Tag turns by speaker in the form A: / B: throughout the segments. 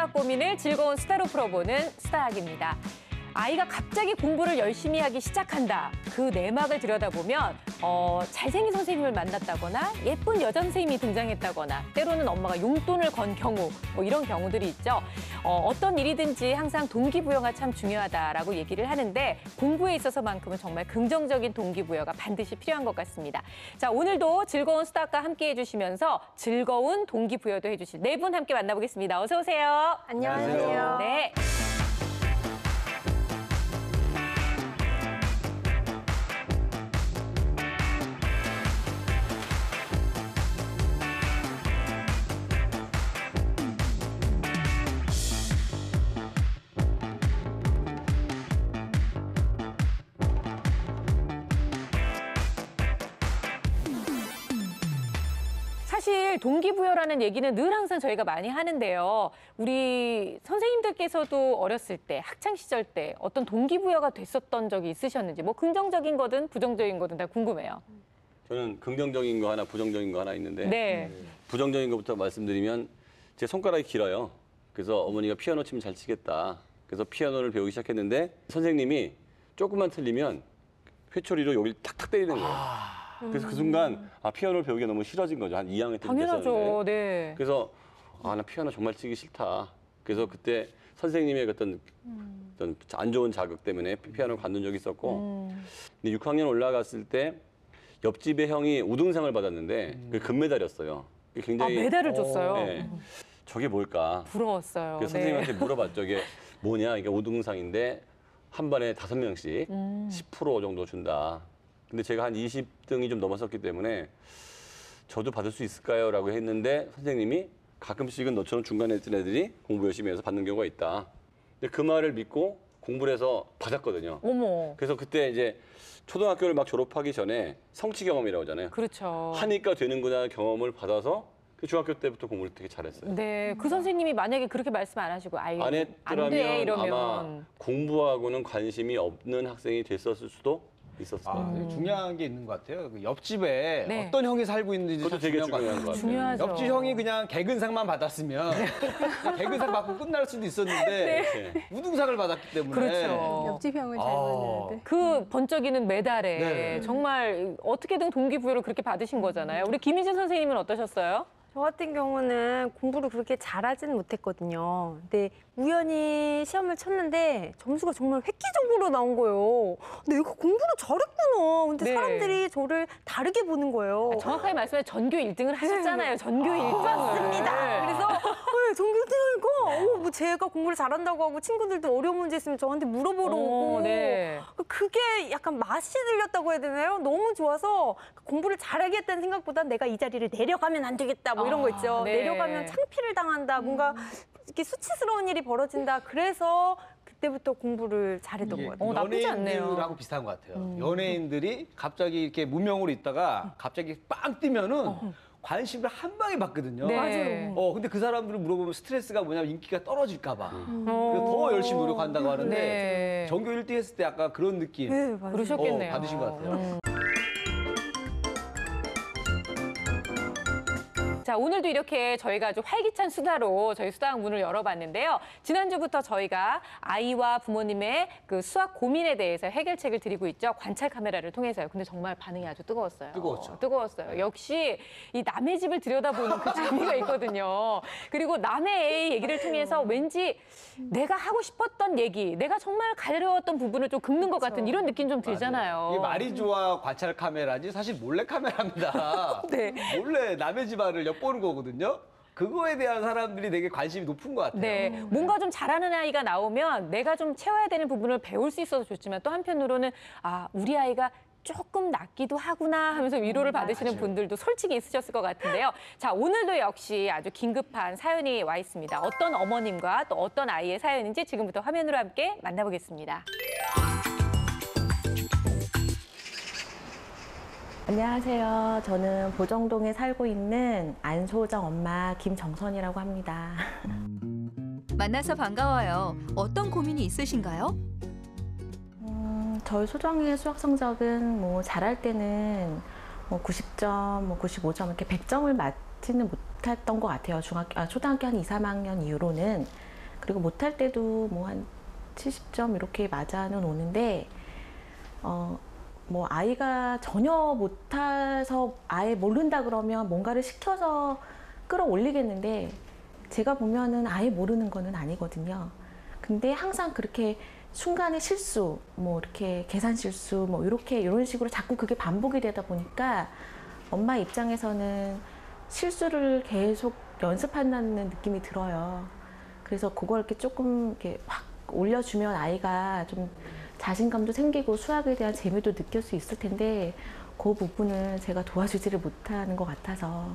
A: 수학 고민을 즐거운 수다로 풀어보는 수다학입니다. 아이가 갑자기 공부를 열심히 하기 시작한다. 그 내막을 들여다보면 잘생긴 선생님을 만났다거나 예쁜 여자 선생님이 등장했다거나 때로는 엄마가 용돈을 건 경우 뭐 이런 경우들이 있죠. 어떤 일이든지 항상 동기부여가 참 중요하다라고 얘기를 하는데 공부에 있어서만큼은 정말 긍정적인 동기부여가 반드시 필요한 것 같습니다. 자, 오늘도 즐거운 수다학과 함께해 주시면서 즐거운 동기부여도 해주실 네 분 함께 만나보겠습니다. 어서 오세요.
B: 안녕하세요.
A: 네. 사실 동기부여라는 얘기는 늘 항상 저희가 많이 하는데요. 우리 선생님들께서도 어렸을 때, 학창시절 때 어떤 동기부여가 됐었던 적이 있으셨는지 뭐 긍정적인 거든 부정적인 거든 다 궁금해요.
C: 저는 긍정적인 거 하나, 부정적인 거 하나 있는데
A: 네.
C: 부정적인 것부터 말씀드리면 제 손가락이 길어요. 그래서 어머니가 피아노 치면 잘 치겠다. 그래서 피아노를 배우기 시작했는데 선생님이 조금만 틀리면 회초리로 여기를 탁탁 때리는 거예요. 그래서 그 순간 피아노를 배우기가 너무 싫어진 거죠. 한 2학년 때쯤
A: 당연하죠.
C: 됐었는데.
A: 네.
C: 그래서 나 피아노 정말 치기 싫다. 그래서 그때 선생님의 어떤 안 좋은 자극 때문에 피아노를 관둔 적이 있었고 근데 6학년 올라갔을 때 옆집의 형이 우등상을 받았는데 그게 금메달이었어요. 그게 굉장히
A: 메달을 줬어요?
C: 네. 저게 뭘까?
A: 부러웠어요.
C: 그래서 선생님한테 물어봤죠. 이게 뭐냐? 이게 우등상인데 한 반에 5명씩 10% 정도 준다. 근데 제가 한 20등이 좀 넘었었기 때문에 저도 받을 수 있을까요? 라고 했는데 선생님이 가끔씩은 너처럼 중간에 있던 애들이 공부 열심히 해서 받는 경우가 있다. 근데 그 말을 믿고 공부를 해서 받았거든요.
A: 어머.
C: 그래서 그때 이제 초등학교를 막 졸업하기 전에 성취 경험이라고 하잖아요.
A: 그렇죠.
C: 하니까 되는구나 경험을 받아서 중학교 때부터 공부를 되게 잘했어요.
A: 네, 그 선생님이 만약에 그렇게 말씀 안 하시고
C: 안
A: 안 돼,
C: 했더라면
A: 이러면
C: 아마 공부하고는 관심이 없는 학생이 됐었을 수도 있었을 것 같아요.
B: 중요한 게 있는 것 같아요. 그 옆집에
A: 네.
B: 어떤 형이 살고 있는지
C: 그것도 되게 중요한 것 같아요.
A: 중요하죠.
B: 옆집 형이 그냥 개근상만 받았으면 개근상 받고 끝날 수도 있었는데 우등상을 받았기 때문에
A: 그렇죠.
D: 옆집 형을 잘 만나야 돼.
A: 그 번쩍이는 메달에
B: 네.
A: 정말 어떻게든 동기부여를 그렇게 받으신 거잖아요. 우리 김희진 선생님은 어떠셨어요?
D: 저 같은 경우는 공부를 그렇게 잘하진 못했거든요. 근데 우연히 시험을 쳤는데 점수가 정말 획기적으로 나온 거예요. 내가 공부를 잘했구나. 근데
A: 네.
D: 사람들이 저를 다르게 보는 거예요.
A: 정확하게 말씀해 전교 1등을 하셨잖아요. 전교 1등을.
D: 맞습니다. 그래서 전교 1등이니까 뭐 제가 공부를 잘한다고 하고 친구들도 어려운 문제 있으면 저한테 물어보러 오고
A: 네.
D: 그게 약간 맛이 들렸다고 해야 되나요? 너무 좋아서 공부를 잘하겠다는 생각보다 내가 이 자리를 내려가면 안 되겠다 뭐 이런 거 있죠.
A: 네.
D: 내려가면 창피를 당한다. 뭔가 이렇게 수치스러운 일이 벌어진다. 그래서 그때부터 공부를 잘했던 것 같아요.
A: 나쁘지 않네요.
B: 연예인들하고 비슷한 것 같아요. 연예인들이 갑자기 이렇게 무명으로 있다가 갑자기 빵 뜨면은 관심을 한 방에 받거든요.
A: 네.
D: 맞아요.
B: 근데 그 사람들을 물어보면 스트레스가 뭐냐면 인기가 떨어질까 봐. 그래서 더 열심히 노력한다고 하는데
A: 네.
B: 전교 1등 했을 때 약간 그런 느낌
D: 네, 맞아요.
A: 그러셨겠네요.
B: 받으신 것 같아요.
A: 자, 오늘도 이렇게 저희가 아주 활기찬 수다로 저희 수다학 문을 열어봤는데요. 지난주부터 저희가 아이와 부모님의 그 수학 고민에 대해서 해결책을 드리고 있죠. 관찰 카메라를 통해서요. 근데 정말 반응이 아주 뜨거웠어요.
B: 뜨거웠죠.
A: 뜨거웠어요. 역시 이 남의 집을 들여다보는 그 재미가 있거든요. 그리고 남의 애 얘기를 통해서 왠지 내가 하고 싶었던 얘기, 내가 정말 가려웠던 부분을 좀 긁는 것 같은 이런 느낌 좀 들잖아요.
B: 이게 말이 좋아 관찰 카메라지 사실 몰래 카메라입니다.
A: 네.
B: 몰래 남의 집안을 엿보는 거거든요. 그거에 대한 사람들이 되게 관심이 높은 것 같아요.
A: 네, 뭔가 좀 잘하는 아이가 나오면 내가 좀 채워야 되는 부분을 배울 수 있어서 좋지만 또 한편으로는 우리 아이가 조금 낫기도 하구나 하면서 위로를 받으시는 분들도 솔직히 있으셨을 것 같은데요. 자, 오늘도 역시 아주 긴급한 사연이 와 있습니다. 어떤 어머님과 또 어떤 아이의 사연인지 지금부터 화면으로 함께 만나보겠습니다.
E: 안녕하세요. 저는 보정동에 살고 있는 안소정 엄마 김정선이라고 합니다.
F: 만나서 반가워요. 어떤 고민이 있으신가요?
E: 저희 소정이의 수학 성적은 뭐 잘할 때는 뭐 90점, 뭐 95점 이렇게 100점을 맞지는 못했던 것 같아요. 초등학교 한 2, 3학년 이후로는. 그리고 못할 때도 뭐 한 70점 이렇게 맞아는 오는데 뭐 아이가 전혀 못해서 아예 모른다 그러면 뭔가를 시켜서 끌어올리겠는데 제가 보면은 아예 모르는 거는 아니거든요. 근데 항상 그렇게 순간의 실수, 뭐 이렇게 계산 실수, 뭐 이렇게 이런 식으로 자꾸 그게 반복이 되다 보니까 엄마 입장에서는 실수를 계속 연습한다는 느낌이 들어요. 그래서 그걸 이렇게 조금 이렇게 확 올려주면 아이가 좀 자신감도 생기고 수학에 대한 재미도 느낄 수 있을 텐데 그 부분은 제가 도와주지를 못하는 것 같아서.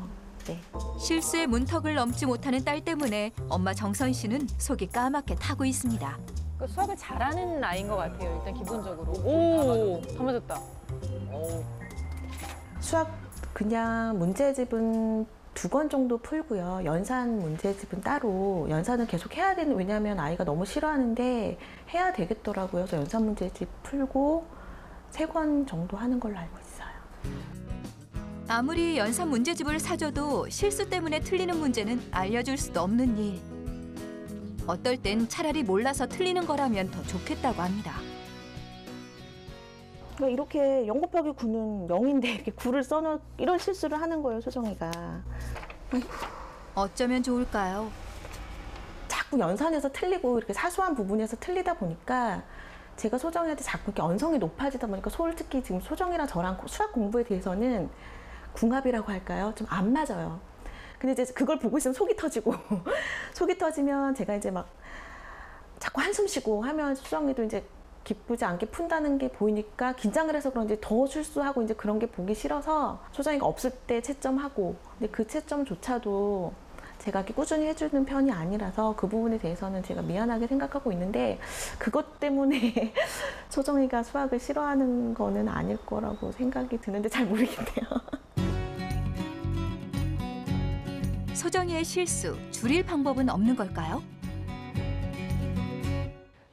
E: 네.
F: 실수의 문턱을 넘지 못하는 딸 때문에 엄마 정선 씨는 속이 까맣게 타고 있습니다.
A: 그 수학을 잘하는 아이인 것 같아요. 일단 기본적으로. 오, 다 맞았다.
E: 수학 그냥 문제집은 2권 정도 풀고요. 연산 문제집은 따로 연산은 계속 해야 되는, 왜냐하면 아이가 너무 싫어하는데 해야 되겠더라고요. 그래서 연산 문제집 풀고 3권 정도 하는 걸로 알고 있어요.
F: 아무리 연산 문제집을 사줘도 실수 때문에 틀리는 문제는 알려줄 수도 없는 일. 어떨 땐 차라리 몰라서 틀리는 거라면 더 좋겠다고 합니다.
E: 그러니까 이렇게 0 곱하기 9는 0인데 이렇게 9를 써놓은 이런 실수를 하는 거예요, 소정이가.
F: 어쩌면 좋을까요?
E: 자꾸 연산에서 틀리고 이렇게 사소한 부분에서 틀리다 보니까 제가 소정이한테 자꾸 이렇게 언성이 높아지다 보니까 솔직히 지금 소정이랑 저랑 수학 공부에 대해서는 궁합이라고 할까요? 좀 안 맞아요. 근데 이제 그걸 보고 있으면 속이 터지고 속이 터지면 제가 이제 막 자꾸 한숨 쉬고 하면 소정이도 이제 기쁘지 않게 푼다는 게 보이니까 긴장을 해서 그런지 더 실수하고 이제 그런 게 보기 싫어서 소정이가 없을 때 채점하고, 근데 그 채점조차도 제가 이렇게 꾸준히 해주는 편이 아니라서 그 부분에 대해서는 제가 미안하게 생각하고 있는데 그것 때문에 소정이가 수학을 싫어하는 거는 아닐 거라고 생각이 드는데 잘 모르겠네요.
F: 소정이의 실수 줄일 방법은 없는 걸까요?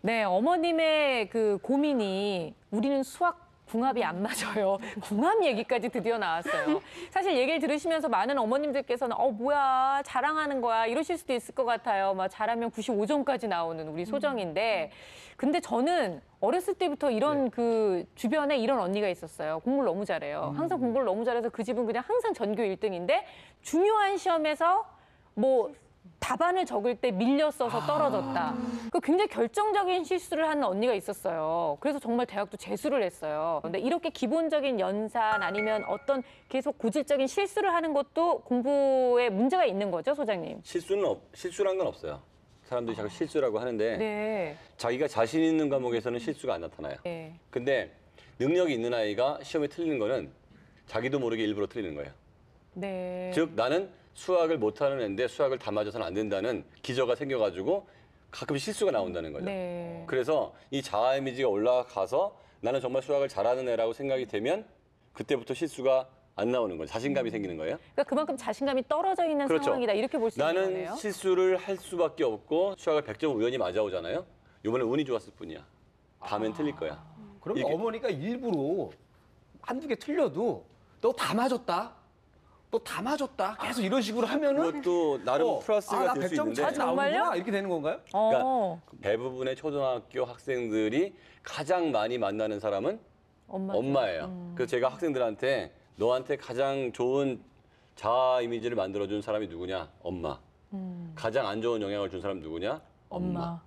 A: 네, 어머님의 그 고민이 우리는 수학 궁합이 안 맞아요. 궁합 얘기까지 드디어 나왔어요. 사실 얘기를 들으시면서 많은 어머님들께서는 뭐야 자랑하는 거야 이러실 수도 있을 것 같아요. 막 잘하면 95점까지 나오는 우리 소정인데 근데 저는 어렸을 때부터 이런 그 주변에 이런 언니가 있었어요. 공부를 너무 잘해요. 항상 공부를 너무 잘해서 그 집은 그냥 항상 전교 1등인데 중요한 시험에서 뭐 답안을 적을 때 밀려 써서 떨어졌다. 그 굉장히 결정적인 실수를 하는 언니가 있었어요. 그래서 정말 대학도 재수를 했어요. 근데 이렇게 기본적인 연산 아니면 어떤 계속 고질적인 실수를 하는 것도 공부에 문제가 있는 거죠, 소장님?
C: 실수란 건 없어요. 사람들이 자꾸 실수라고 하는데
A: 네.
C: 자기가 자신 있는 과목에서는 실수가 안 나타나요.
A: 네.
C: 근데 능력이 있는 아이가 시험에 틀리는 거는 자기도 모르게 일부러 틀리는 거예요.
A: 네.
C: 즉 나는 수학을 못하는 애인데 수학을 다 맞아서는 안 된다는 기저가 생겨가지고 가끔 실수가 나온다는 거죠.
A: 네.
C: 그래서 이 자아 이미지가 올라가서 나는 정말 수학을 잘하는 애라고 생각이 되면 그때부터 실수가 안 나오는 거죠. 자신감이 생기는 거예요.
A: 그러니까 그만큼 자신감이 떨어져 있는
C: 그렇죠.
A: 상황이다 이렇게 볼 수 있는
C: 나는
A: 거네요.
C: 실수를 할 수밖에 없고 수학을 100점 우연히 맞아오잖아요. 이번에 운이 좋았을 뿐이야. 다음엔 틀릴 거야.
B: 그럼
C: 이렇게.
B: 어머니가 일부러 한두 개 틀려도 너 다 맞았다. 너 다 맞았다. 계속 이런 식으로 하면은
C: 그것도 나름 플러스가
B: 나
C: 될 수
B: 100점
C: 있는데
B: 차지 나오는구나 이렇게 되는 건가요?
A: 어.
C: 대부분의 초등학교 학생들이 가장 많이 만나는 사람은
A: 엄마죠.
C: 엄마예요. 그래서 제가 학생들한테 너한테 가장 좋은 자아 이미지를 만들어준 사람이 누구냐? 엄마. 가장 안 좋은 영향을 준 사람 누구냐? 엄마.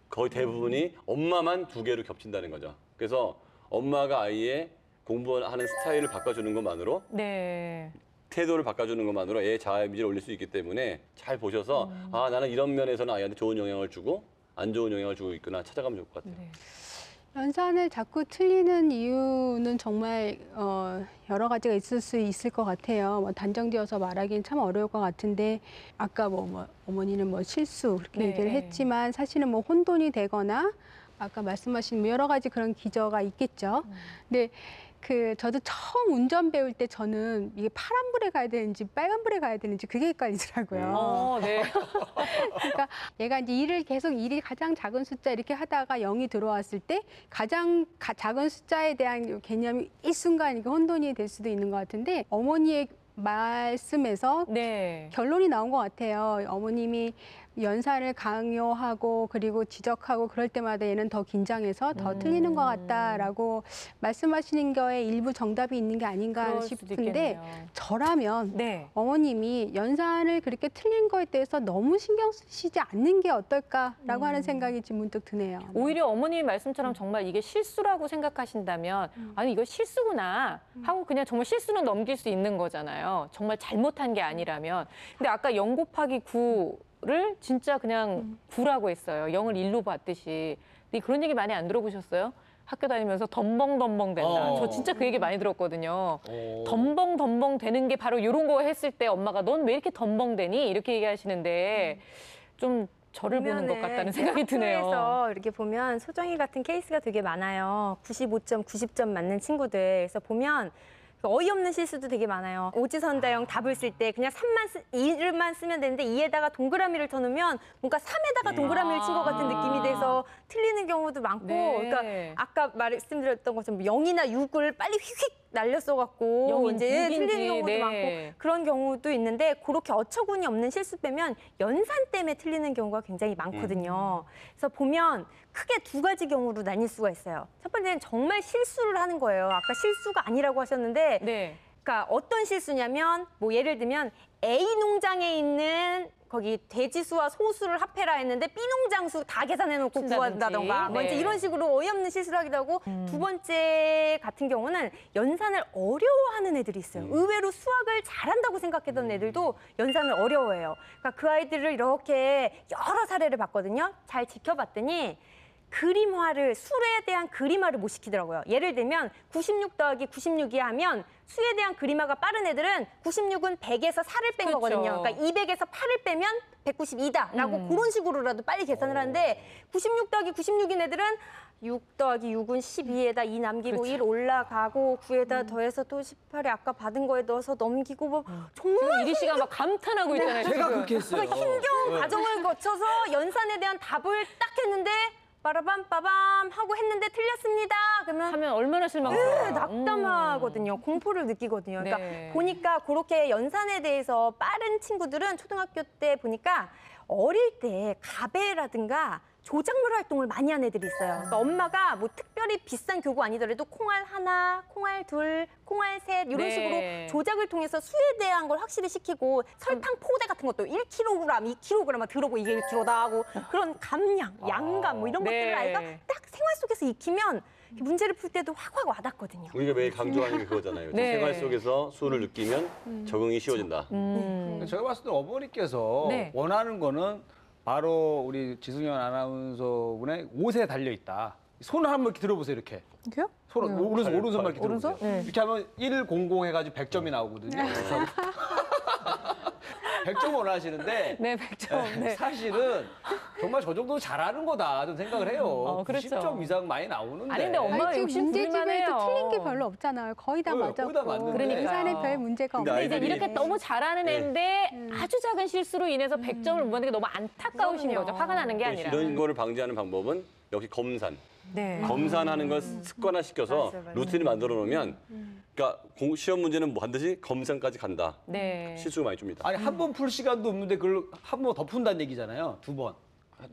C: 거의 대부분이 엄마만 2개로 겹친다는 거죠. 그래서 엄마가 아이의 공부하는 스타일을 바꿔주는 것만으로
A: 네.
C: 태도를 바꿔주는 것만으로 애의 자아 이미지를 올릴 수 있기 때문에 잘 보셔서 아 나는 이런 면에서는 아이한테 좋은 영향을 주고 안 좋은 영향을 주고 있구나 찾아가면 좋을 것 같아요.
A: 네.
G: 연산을 자꾸 틀리는 이유는 정말 여러 가지가 있을 수 있을 것 같아요. 뭐 단정지어서 말하기는 참 어려울 것 같은데 아까 뭐 어머니는 뭐 실수 그렇게
A: 네.
G: 얘기를 했지만 사실은 뭐 혼돈이 되거나 아까 말씀하신 뭐 여러 가지 그런 기저가 있겠죠. 근데 저도 처음 운전 배울 때 저는 이게 파란불에 가야 되는지 빨간불에 가야 되는지 그게 헷갈리더라고요.
A: 네.
G: 그러니까 얘가 이제 일이 가장 작은 숫자 이렇게 하다가 0이 들어왔을 때 가장 작은 숫자에 대한 개념이 일순간 이게 혼돈이 될 수도 있는 것 같은데 어머니의 말씀에서
A: 네.
G: 결론이 나온 것 같아요. 어머님이 연산을 강요하고 그리고 지적하고 그럴 때마다 얘는 더 긴장해서 더 틀리는 것 같다라고 말씀하시는 거에 일부 정답이 있는 게 아닌가
A: 그럴 수도
G: 싶은데
A: 있겠네요.
G: 저라면
A: 네.
G: 어머님이 연산을 그렇게 틀린 거에 대해서 너무 신경 쓰시지 않는 게 어떨까라고 하는 생각이 지금 문득 드네요.
A: 오히려 어머님의 말씀처럼 정말 이게 실수라고 생각하신다면 아니 이거 실수구나 하고 그냥 정말 실수는 넘길 수 있는 거잖아요. 정말 잘못한 게 아니라면. 근데 아까 0 곱하기 9를 진짜 그냥 9라고 했어요. 0을 1로 봤듯이. 근데 그런 얘기 많이 안 들어보셨어요? 학교 다니면서 덤벙덤벙 된다. 저 진짜 그 얘기 많이 들었거든요. 덤벙덤벙 되는 게 바로 이런 거 했을 때 엄마가 넌 왜 이렇게 덤벙대니? 이렇게 얘기하시는데 좀 저를 보는 것 같다는 생각이 드네요.
D: 학교에서 이렇게 보면 소정이 같은 케이스가 되게 많아요. 95점, 90점 맞는 친구들. 그래서 보면 어이없는 실수도 되게 많아요. 오지선다형 답을 쓸 때 그냥 2만 쓰면 되는데 2에다가 동그라미를 쳐놓으면 뭔가 3에다가 동그라미를 친 것 같은 느낌이 돼서 틀리는 경우도 많고
A: 네.
D: 그러니까 아까 말씀드렸던 것처럼 0이나 6을 빨리 휙휙 날렸어갖고
A: 영인지
D: 이제
A: 육인지,
D: 틀리는 경우도
A: 네.
D: 많고 그런 경우도 있는데 그렇게 어처구니 없는 실수 빼면 연산 때문에 틀리는 경우가 굉장히 많거든요. 그래서 보면 크게 두 가지 경우로 나뉠 수가 있어요. 첫 번째는 정말 실수를 하는 거예요. 아까 실수가 아니라고 하셨는데
A: 네.
D: 그러니까 어떤 실수냐면 뭐 예를 들면 A 농장에 있는 거기 돼지수와 소수를 합해라 했는데 B 농장 수 다 계산해놓고
A: 친다든지.
D: 구한다던가 뭐 이제
A: 네.
D: 이런 식으로 어이없는 실수를 하기도 하고 두 번째 같은 경우는 연산을 어려워하는 애들이 있어요. 의외로 수학을 잘한다고 생각했던 애들도 연산을 어려워해요. 그러니까 그 아이들을 이렇게 여러 사례를 봤거든요. 잘 지켜봤더니 그림화를 수에 대한 그림화를 못 시키더라고요. 예를 들면 96 더하기 96이 하면 수에 대한 그림화가 빠른 애들은 96은 100에서 4를 뺀
A: 그렇죠.
D: 거거든요. 그러니까 200에서 8을 빼면 192다라고 그런 식으로라도 빨리 계산을 하는데 96 더하기 96인 애들은 6 더하기 6은 12에다 2 남기고
A: 그렇죠.
D: 1 올라가고 9에다 더해서 또 18에 아까 받은 거에 넣어서 넘기고 뭐
A: 지금
D: 정말
A: 이리 씨가 막 감탄하고 있잖아요.
B: 제가
A: 지금.
B: 그렇게 했어요.
D: 그러니까 힘겨운 과정을 거쳐서 연산에 대한 답을 딱 했는데 빠라밤 빠밤 하고 했는데 틀렸습니다. 그러면
A: 하면 얼마나 실망스러워요.
D: 낙담하거든요. 공포를 느끼거든요. 그러니까
A: 네.
D: 보니까 그렇게 연산에 대해서 빠른 친구들은 초등학교 때 보니까 어릴 때 가베라든가 조작물 활동을 많이 한 애들이 있어요. 그러니까 엄마가 뭐 특별히 비싼 교구 아니더라도 콩알 하나, 콩알 둘, 콩알 셋 이런
A: 네.
D: 식으로 조작을 통해서 수에 대한 걸 확실히 시키고 설탕 포대 같은 것도 1kg, 2kg 막 들어오고 이게 1kg다 하고 그런 감량, 양감 뭐 이런
A: 네.
D: 것들을 아이가 딱 생활 속에서 익히면 문제를 풀 때도 확확 와닿거든요.
C: 우리가 매일 강조하는 게 그거잖아요.
A: 네.
C: 생활 속에서 수를 느끼면 적응이 쉬워진다.
B: 제가 봤을 때 어머니께서
A: 네.
B: 원하는 거는 바로 우리 지승현 아나운서분의 옷에 달려 있다. 손을 한번 이렇게 들어보세요, 이렇게.
D: 이게요?
B: 손 오른손만 이렇게
D: 오른손?
B: 들어보세요. 이렇게 하면 100 해가지고 100점이 나오거든요. 100점 원하시는데
A: 네, 100점. 네.
B: 사실은 정말 저 정도 잘하는 거다 좀 생각을 해요.
A: 그렇죠.
B: 90점 이상 많이 나오는데.
A: 아니, 근데 엄마가
G: 지금
A: 욕심
G: 문제집에도
A: 부릴만해요.
G: 틀린 게 별로 없잖아요. 거의 다
B: 거의
G: 맞았고.
B: 다 맞는데.
A: 그러니까요.
G: 연산에 별 문제가
C: 근데
G: 없는데
A: 근데 이제
C: 아이들이-
A: 이렇게 너무 잘하는
C: 네.
A: 애인데 아주 작은 실수로 인해서 100점을 못 받는 게 너무 안타까우신
D: 그럼요.
A: 거죠. 화가 나는 게 아니라.
C: 이런 거를 방지하는 방법은 역시 검산.
A: 네.
C: 검산하는 걸 습관화시켜서
D: 맞아요.
C: 루틴을 만들어 놓으면 그러니까 시험 문제는 반드시 검산까지 간다.
A: 네.
C: 실수가 많이 줍니다.
B: 아니 한 번 풀 시간도 없는데 그걸 한 번 더 푼다는 얘기잖아요. 2번.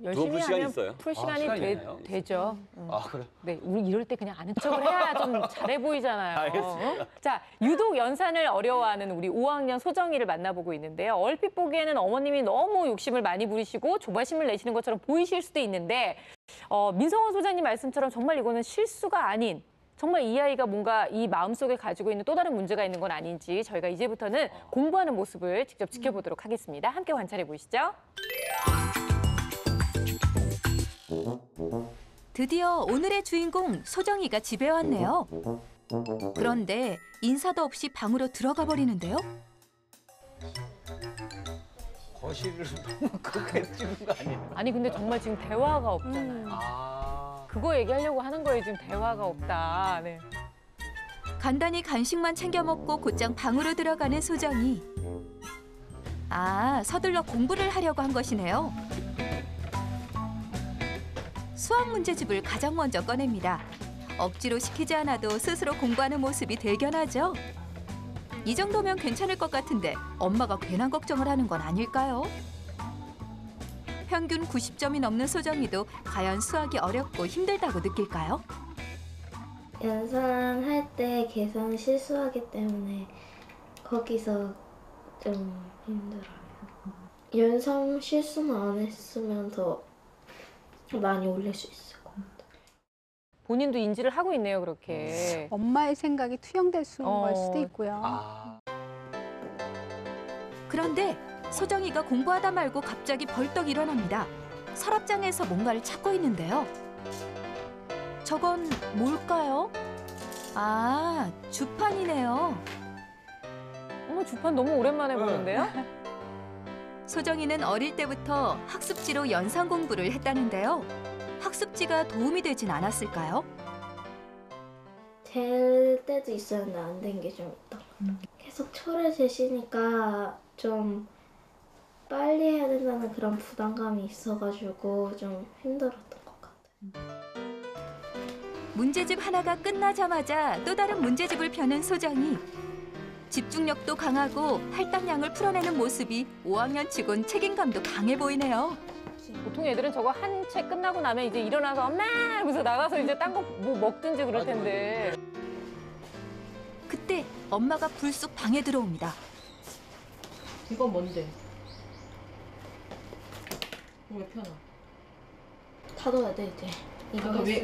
A: 열심히
C: 풀 시간이
A: 하면
C: 있어요.
A: 풀 시간이
B: 시간이 있나요?
A: 되죠.
B: 아 그래.
A: 네, 우리 이럴 때 그냥 아는 척을 해야 좀 잘해 보이잖아요.
B: 알겠습니다.
A: 자, 유독 연산을 어려워하는 우리 5학년 소정이를 만나보고 있는데요. 얼핏 보기에는 어머님이 너무 욕심을 많이 부리시고 조바심을 내시는 것처럼 보이실 수도 있는데 민성원 소장님 말씀처럼 정말 이거는 실수가 아닌 정말 이 아이가 뭔가 이 마음속에 가지고 있는 또 다른 문제가 있는 건 아닌지 저희가 이제부터는 공부하는 모습을 직접 지켜보도록 하겠습니다. 함께 관찰해 보시죠.
F: 드디어 오늘의 주인공 소정이가 집에 왔네요. 그런데 인사도 없이 방으로 들어가 버리는데요.
B: 거실을 너무 크게 찍은 거 아니에요?
A: 아니 근데 정말 지금 대화가 없잖아요.
B: 아.
A: 그거 얘기하려고 하는 거예요. 지금 대화가 없다. 네.
F: 간단히 간식만 챙겨 먹고 곧장 방으로 들어가는 소정이. 아, 서둘러 공부를 하려고 한 것이네요. 수학 문제집을 가장 먼저 꺼냅니다. 억지로 시키지 않아도 스스로 공부하는 모습이 대견하죠. 이 정도면 괜찮을 것 같은데 엄마가 괜한 걱정을 하는 건 아닐까요? 평균 90점이 넘는 소정이도 과연 수학이 어렵고 힘들다고 느낄까요?
H: 연산할 때 계산 실수하기 때문에 거기서 좀 힘들어요. 연산 실수만 안 했으면 더 많이 올릴 수 있을 것 같아요.
A: 본인도 인지를 하고 있네요, 그렇게.
G: 엄마의 생각이 투영될 걸 수도 있고요.
B: 아,
F: 그런데 소정이가 공부하다 말고 갑자기 벌떡 일어납니다. 서랍장에서 뭔가를 찾고 있는데요. 저건 뭘까요? 아, 주판이네요.
A: 어머, 주판 너무 오랜만에 보는데요?
F: 소정이는 어릴 때부터 학습지로 연산 공부를 했다는데요. 학습지가 도움이 되진 않았을까요?
H: 될 때도 있었는데 안 된 게 좀 있다. 계속 초를 재시니까 좀 빨리 해야 된다는 그런 부담감이 있어가지고 좀 힘들었던 것 같아요.
F: 문제집 하나가 끝나자마자 또 다른 문제집을 펴는 소정이. 집중력도 강하고 할당량을 풀어내는 모습이 5학년치곤 책임감도 강해 보이네요.
A: 보통 애들은 저거 한 책 끝나고 나면 이제 일어나서 엄마! 하면서 나가서 이제 딴 거 뭐 먹든지 그럴 텐데.
F: 그때 엄마가 불쑥 방에 들어옵니다.
E: 이건 뭔데? 왜 펴놔?
H: 닫아야 돼 이제.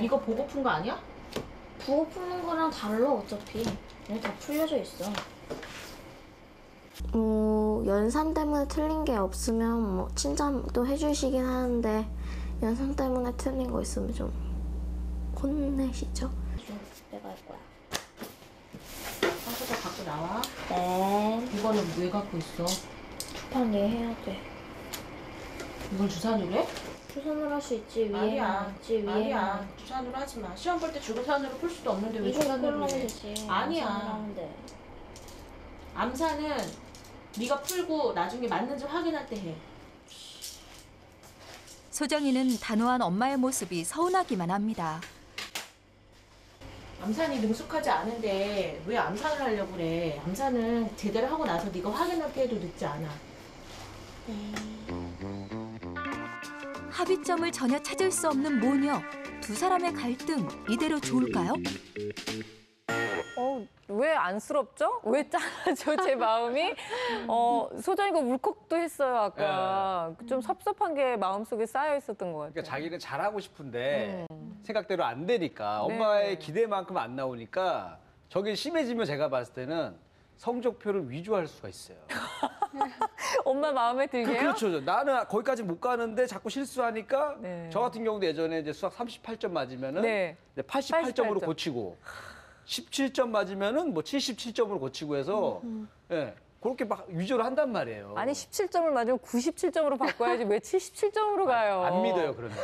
E: 이거 보고 푼 거 아니야?
H: 부호 푸는 거랑 달라 어차피. 얘 다 풀려져 있어. 연산 때문에 틀린 게 없으면 뭐 칭찬도 해주시긴 하는데 연산 때문에 틀린 거 있으면 좀 혼내시죠? 내가 할 거야.
E: 상처가 갖고 나와.
H: 네.
E: 이거는 왜 갖고 있어?
H: 주판 이해해야 돼.
E: 이걸 주산으로 해?
H: 주선으로 할 수 있지. 위에만
E: 아니야.
H: 있지. 위에만.
E: 아니야. 주산으로 하지 마. 시험 볼 때 주산으로 풀 수도 없는데 왜
H: 이거
E: 주산으로
H: 풀면
E: 해?
H: 되지.
E: 아니야.
H: 연산으로 하면 돼.
E: 암산은 네가 풀고 나중에 맞는지 확인할 때 해.
F: 소정이는 단호한 엄마의 모습이 서운하기만 합니다.
E: 암산이 능숙하지 않은데 왜 암산을 하려고 그래? 암산은 제대로 하고 나서 네가 확인할 때 해도 늦지 않아.
F: 합의점을 전혀 찾을 수 없는 모녀. 두 사람의 갈등 이대로 좋을까요?
A: 왜 안쓰럽죠? 왜 짠하죠, 제 마음이? 소정이가 울컥도 했어요, 아까. 좀 섭섭한 게 마음속에 쌓여 있었던 것 같아요.
B: 그러니까 자기는 잘하고 싶은데 생각대로 안 되니까 엄마의 기대만큼 안 나오니까 저게 심해지면 제가 봤을 때는 성적표를 위조할 수가 있어요.
A: 엄마 마음에 들게요?
B: 그렇죠. 나는 거기까지 못 가는데 자꾸 실수하니까
A: 네.
B: 저 같은 경우도 예전에 이제 수학 38점 맞으면은
A: 네.
B: 88점으로
A: 88점.
B: 고치고 17점 맞으면은 뭐 77점으로 고치고 해서 예. 그렇게 막 위조를 한단 말이에요.
A: 아니, 17점을 맞으면 97점으로 바꿔야지 왜 77점으로 가요?
B: 안 믿어요, 그러면.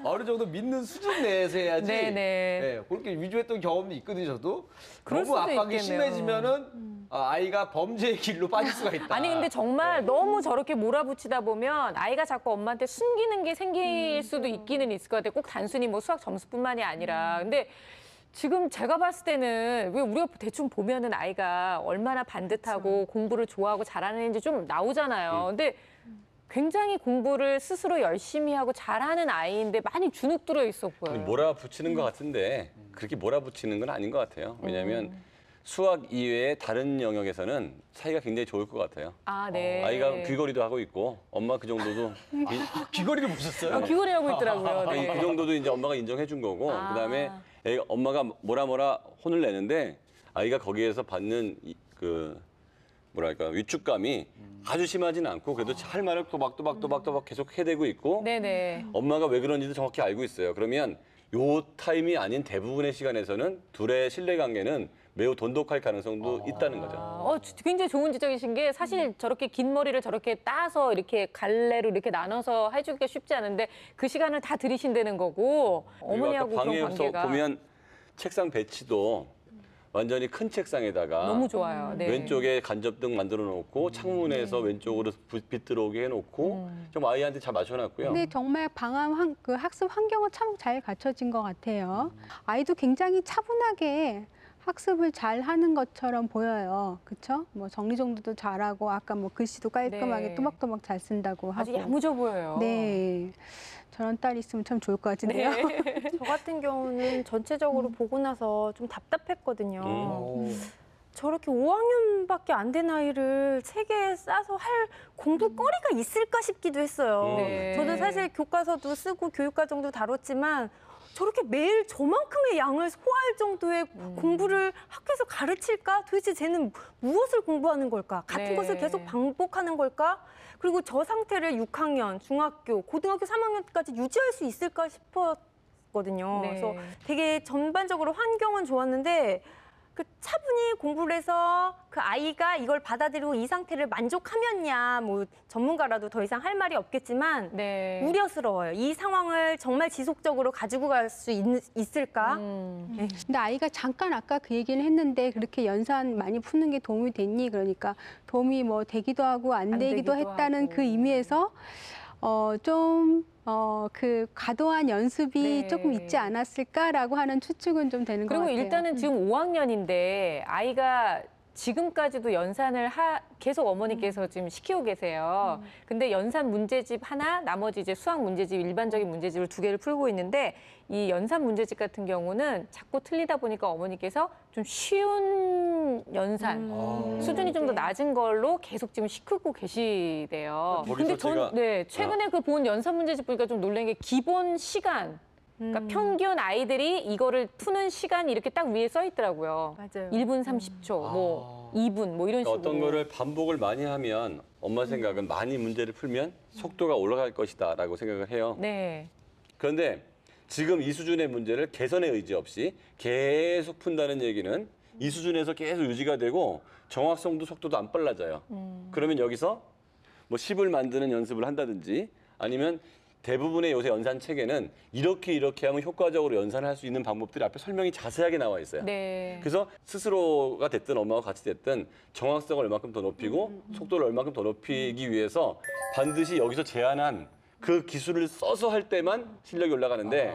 B: 어느 정도 믿는 수준 내에서 해야지.
A: 네네.
B: 예, 그렇게 위조했던 경험도 있거든요, 저도.
A: 그럴
B: 너무
A: 수도
B: 압박이
A: 있겠네요.
B: 심해지면은 아이가 범죄의 길로 빠질 수가 있다.
A: 아니, 근데 정말 너무 저렇게 몰아붙이다 보면 아이가 자꾸 엄마한테 숨기는 게 생길 수도 있기는 있을 것 같아요. 꼭 단순히 뭐 수학 점수뿐만이 아니라. 근데 지금 제가 봤을 때는 왜 우리가 대충 보면은 아이가 얼마나 반듯하고 공부를 좋아하고 잘하는지 좀 나오잖아요. 근데 굉장히 공부를 스스로 열심히 하고 잘하는 아이인데 많이 주눅 들어 있었고요.
C: 몰아붙이는 것 같은데 그렇게 몰아붙이는 건 아닌 것 같아요. 왜냐하면 수학 이외의 다른 영역에서는 사이가 굉장히 좋을 것 같아요.
A: 아, 네.
C: 아이가 귀걸이도 하고 있고 엄마 그 정도도
B: 귀걸이를 보셨어요?
A: 귀걸이 하고 있더라고요.
C: 아니,
A: 네.
C: 그 정도도 이제 엄마가 인정해 준 거고
A: 아.
C: 그다음에 엄마가 뭐라 혼을 내는데 아이가 거기에서 받는 그 뭐랄까 위축감이 아주 심하지는 않고 그래도 할 말을 또박또박 계속 해대고 있고
A: 네네.
C: 엄마가 왜 그런지도 정확히 알고 있어요. 그러면 요 타임이 아닌 대부분의 시간에서는 둘의 신뢰관계는 매우 돈독할 가능성도 있다는 거죠.
A: 굉장히 좋은 지적이신 게 사실 저렇게 긴 머리를 저렇게 따서 이렇게 갈래로 이렇게 나눠서 해주기가 쉽지 않은데 그 시간을 다 들이신다는 거고
C: 그리고
A: 어머니하고
C: 아까
A: 그런
C: 방에서
A: 관계가
C: 보면 책상 배치도 완전히 큰 책상에다가
A: 너무 좋아요. 네.
C: 왼쪽에 간접등 만들어 놓고 창문에서 왼쪽으로 빛 들어오게 해놓고 좀 아이한테 잘 맞춰놨고요.
G: 근데 정말 방학 그 학습 환경은 참 잘 갖춰진 것 같아요. 아이도 굉장히 차분하게 학습을 잘 하는 것처럼 보여요. 그렇죠? 뭐 정리정돈도 잘하고 아까 뭐 글씨도 깔끔하게
A: 네.
G: 또박또박 잘 쓴다고
A: 아주
G: 하고.
A: 야무져 보여요.
G: 네. 저런 딸이 있으면 참 좋을 것 같은데요.
D: 저 같은 경우는 전체적으로 보고 나서 좀 답답했거든요. 저렇게 5학년밖에 안 된 아이를 책에 싸서 할 공부거리가 있을까 싶기도 했어요.
A: 네.
D: 저도 사실 교과서도 쓰고 교육과정도 다뤘지만 저렇게 매일 저만큼의 양을 소화할 정도의 공부를 학교에서 가르칠까? 도대체 쟤는 무엇을 공부하는 걸까? 같은
A: 네.
D: 것을 계속 반복하는 걸까? 그리고 저 상태를 6학년, 중학교, 고등학교 3학년까지 유지할 수 있을까 싶었거든요.
A: 네.
D: 그래서 되게 전반적으로 환경은 좋았는데 그 차분히 공부를 해서 그 아이가 이걸 받아들이고 이 상태를 만족하면야 뭐 전문가라도 더 이상 할 말이 없겠지만
A: 네.
D: 우려스러워요. 이 상황을 정말 지속적으로 가지고 갈 수 있을까? 네.
G: 근데 아이가 잠깐 아까 그 얘기는 했는데 그렇게 연산 많이 푸는 게 도움이 됐니? 그러니까 도움이 뭐 되기도 하고 안 되기도 했다는
A: 하고.
G: 그 의미에서 그 과도한 연습이
A: 네.
G: 조금 있지 않았을까라고 하는 추측은 좀 되는 것
A: 그리고
G: 같아요.
A: 일단은 지금 5학년인데 아이가 지금까지도 연산을 계속 어머니께서 지금 시키고 계세요. 근데 연산 문제집 하나, 나머지 이제 수학 문제집, 일반적인 문제집을 2개를 풀고 있는데 이 연산 문제집 같은 경우는 자꾸 틀리다 보니까 어머니께서 좀 쉬운 연산 수준이 좀 더 낮은 걸로 계속 지금 시키고 계시대요.
C: 거기서
A: 근데
C: 제가-
A: 네, 최근에 그 본 연산 문제집 보니까 좀 놀란 게 기본 시간, 그러니까 평균 아이들이 이거를 푸는 시간이 이렇게 딱 위에 써 있더라고요.
D: 맞아요.
A: 1분 30초, 뭐 2분, 뭐 이런 식으로.
C: 어떤 거를 반복을 많이 하면 엄마 생각은 많이 문제를 풀면 속도가 올라갈 것이다라고 생각을 해요.
A: 네.
C: 그런데 지금 이 수준의 문제를 개선의 의지 없이 계속 푼다는 얘기는 이 수준에서 계속 유지가 되고 정확성도 속도도 안 빨라져요. 그러면 여기서 뭐 10을 만드는 연습을 한다든지 아니면 대부분의 요새 연산 책에는 이렇게 하면 효과적으로 연산을 할 수 있는 방법들이 앞에 설명이 자세하게 나와 있어요.
A: 네.
C: 그래서 스스로가 됐든 엄마와 같이 됐든 정확성을 얼마큼 더 높이고 속도를 얼마큼 더 높이기 위해서 반드시 여기서 제안한 그 기술을 써서 할 때만 실력이 올라가는데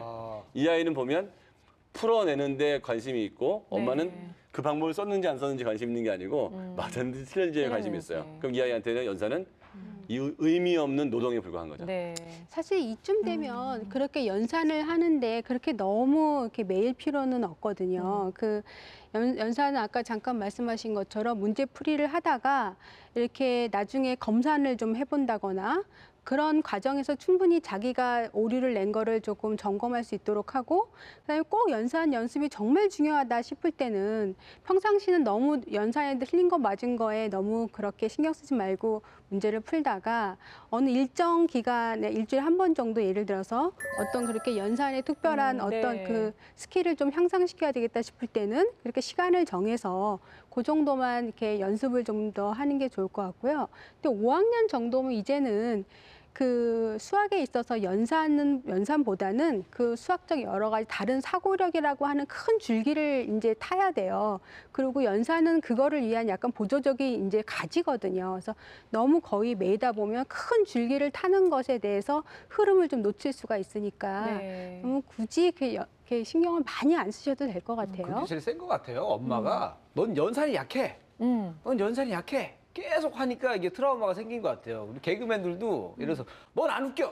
C: 이 아이는 보면 풀어내는데 관심이 있고 엄마는 그 방법을 썼는지 안 썼는지 관심 있는 게 아니고 맞았는지 틀렸는지에 관심이 있어요. 그럼 이 아이한테는 연산은 이 의미 없는 노동에 불과한 거죠.
A: 네.
G: 사실 이쯤 되면 그렇게 연산을 하는데 그렇게 너무 이렇게 매일 필요는 없거든요. 그 연산은 아까 잠깐 말씀하신 것처럼 문제풀이를 하다가 이렇게 나중에 검산을 좀 해본다거나 그런 과정에서 충분히 자기가 오류를 낸 거를 조금 점검할 수 있도록 하고 그다음에 꼭 연산 연습이 정말 중요하다 싶을 때는 평상시는 너무 연산에 틀린 거 맞은 거에 너무 그렇게 신경 쓰지 말고 문제를 풀다가 어느 일정 기간에 일주일에 한 번 정도 예를 들어서 어떤 그렇게 연산에 특별한 어떤
A: 네.
G: 그 스킬을 좀 향상시켜야 되겠다 싶을 때는 그렇게 시간을 정해서 그 정도만 이렇게 연습을 좀 더 하는 게 좋을 것 같고요. 근데 5학년 정도면 이제는 그 수학에 있어서 연산보다는 그 수학적 여러 가지 다른 사고력이라고 하는 큰 줄기를 이제 타야 돼요. 그리고 연산은 그거를 위한 약간 보조적인 이제 가지거든요. 그래서 너무 거의 매다 보면 큰 줄기를 타는 것에 대해서 흐름을 좀 놓칠 수가 있으니까
A: 네.
G: 너무 굳이 이렇게 신경을 많이 안 쓰셔도 될 것 같아요.
B: 그게 제일 센 것 같아요. 엄마가 넌 연산이 약해. 넌 연산이 약해. 계속 하니까 이게 트라우마가 생긴 것 같아요. 우리 개그맨들도 예를 들어서 넌 안 웃겨.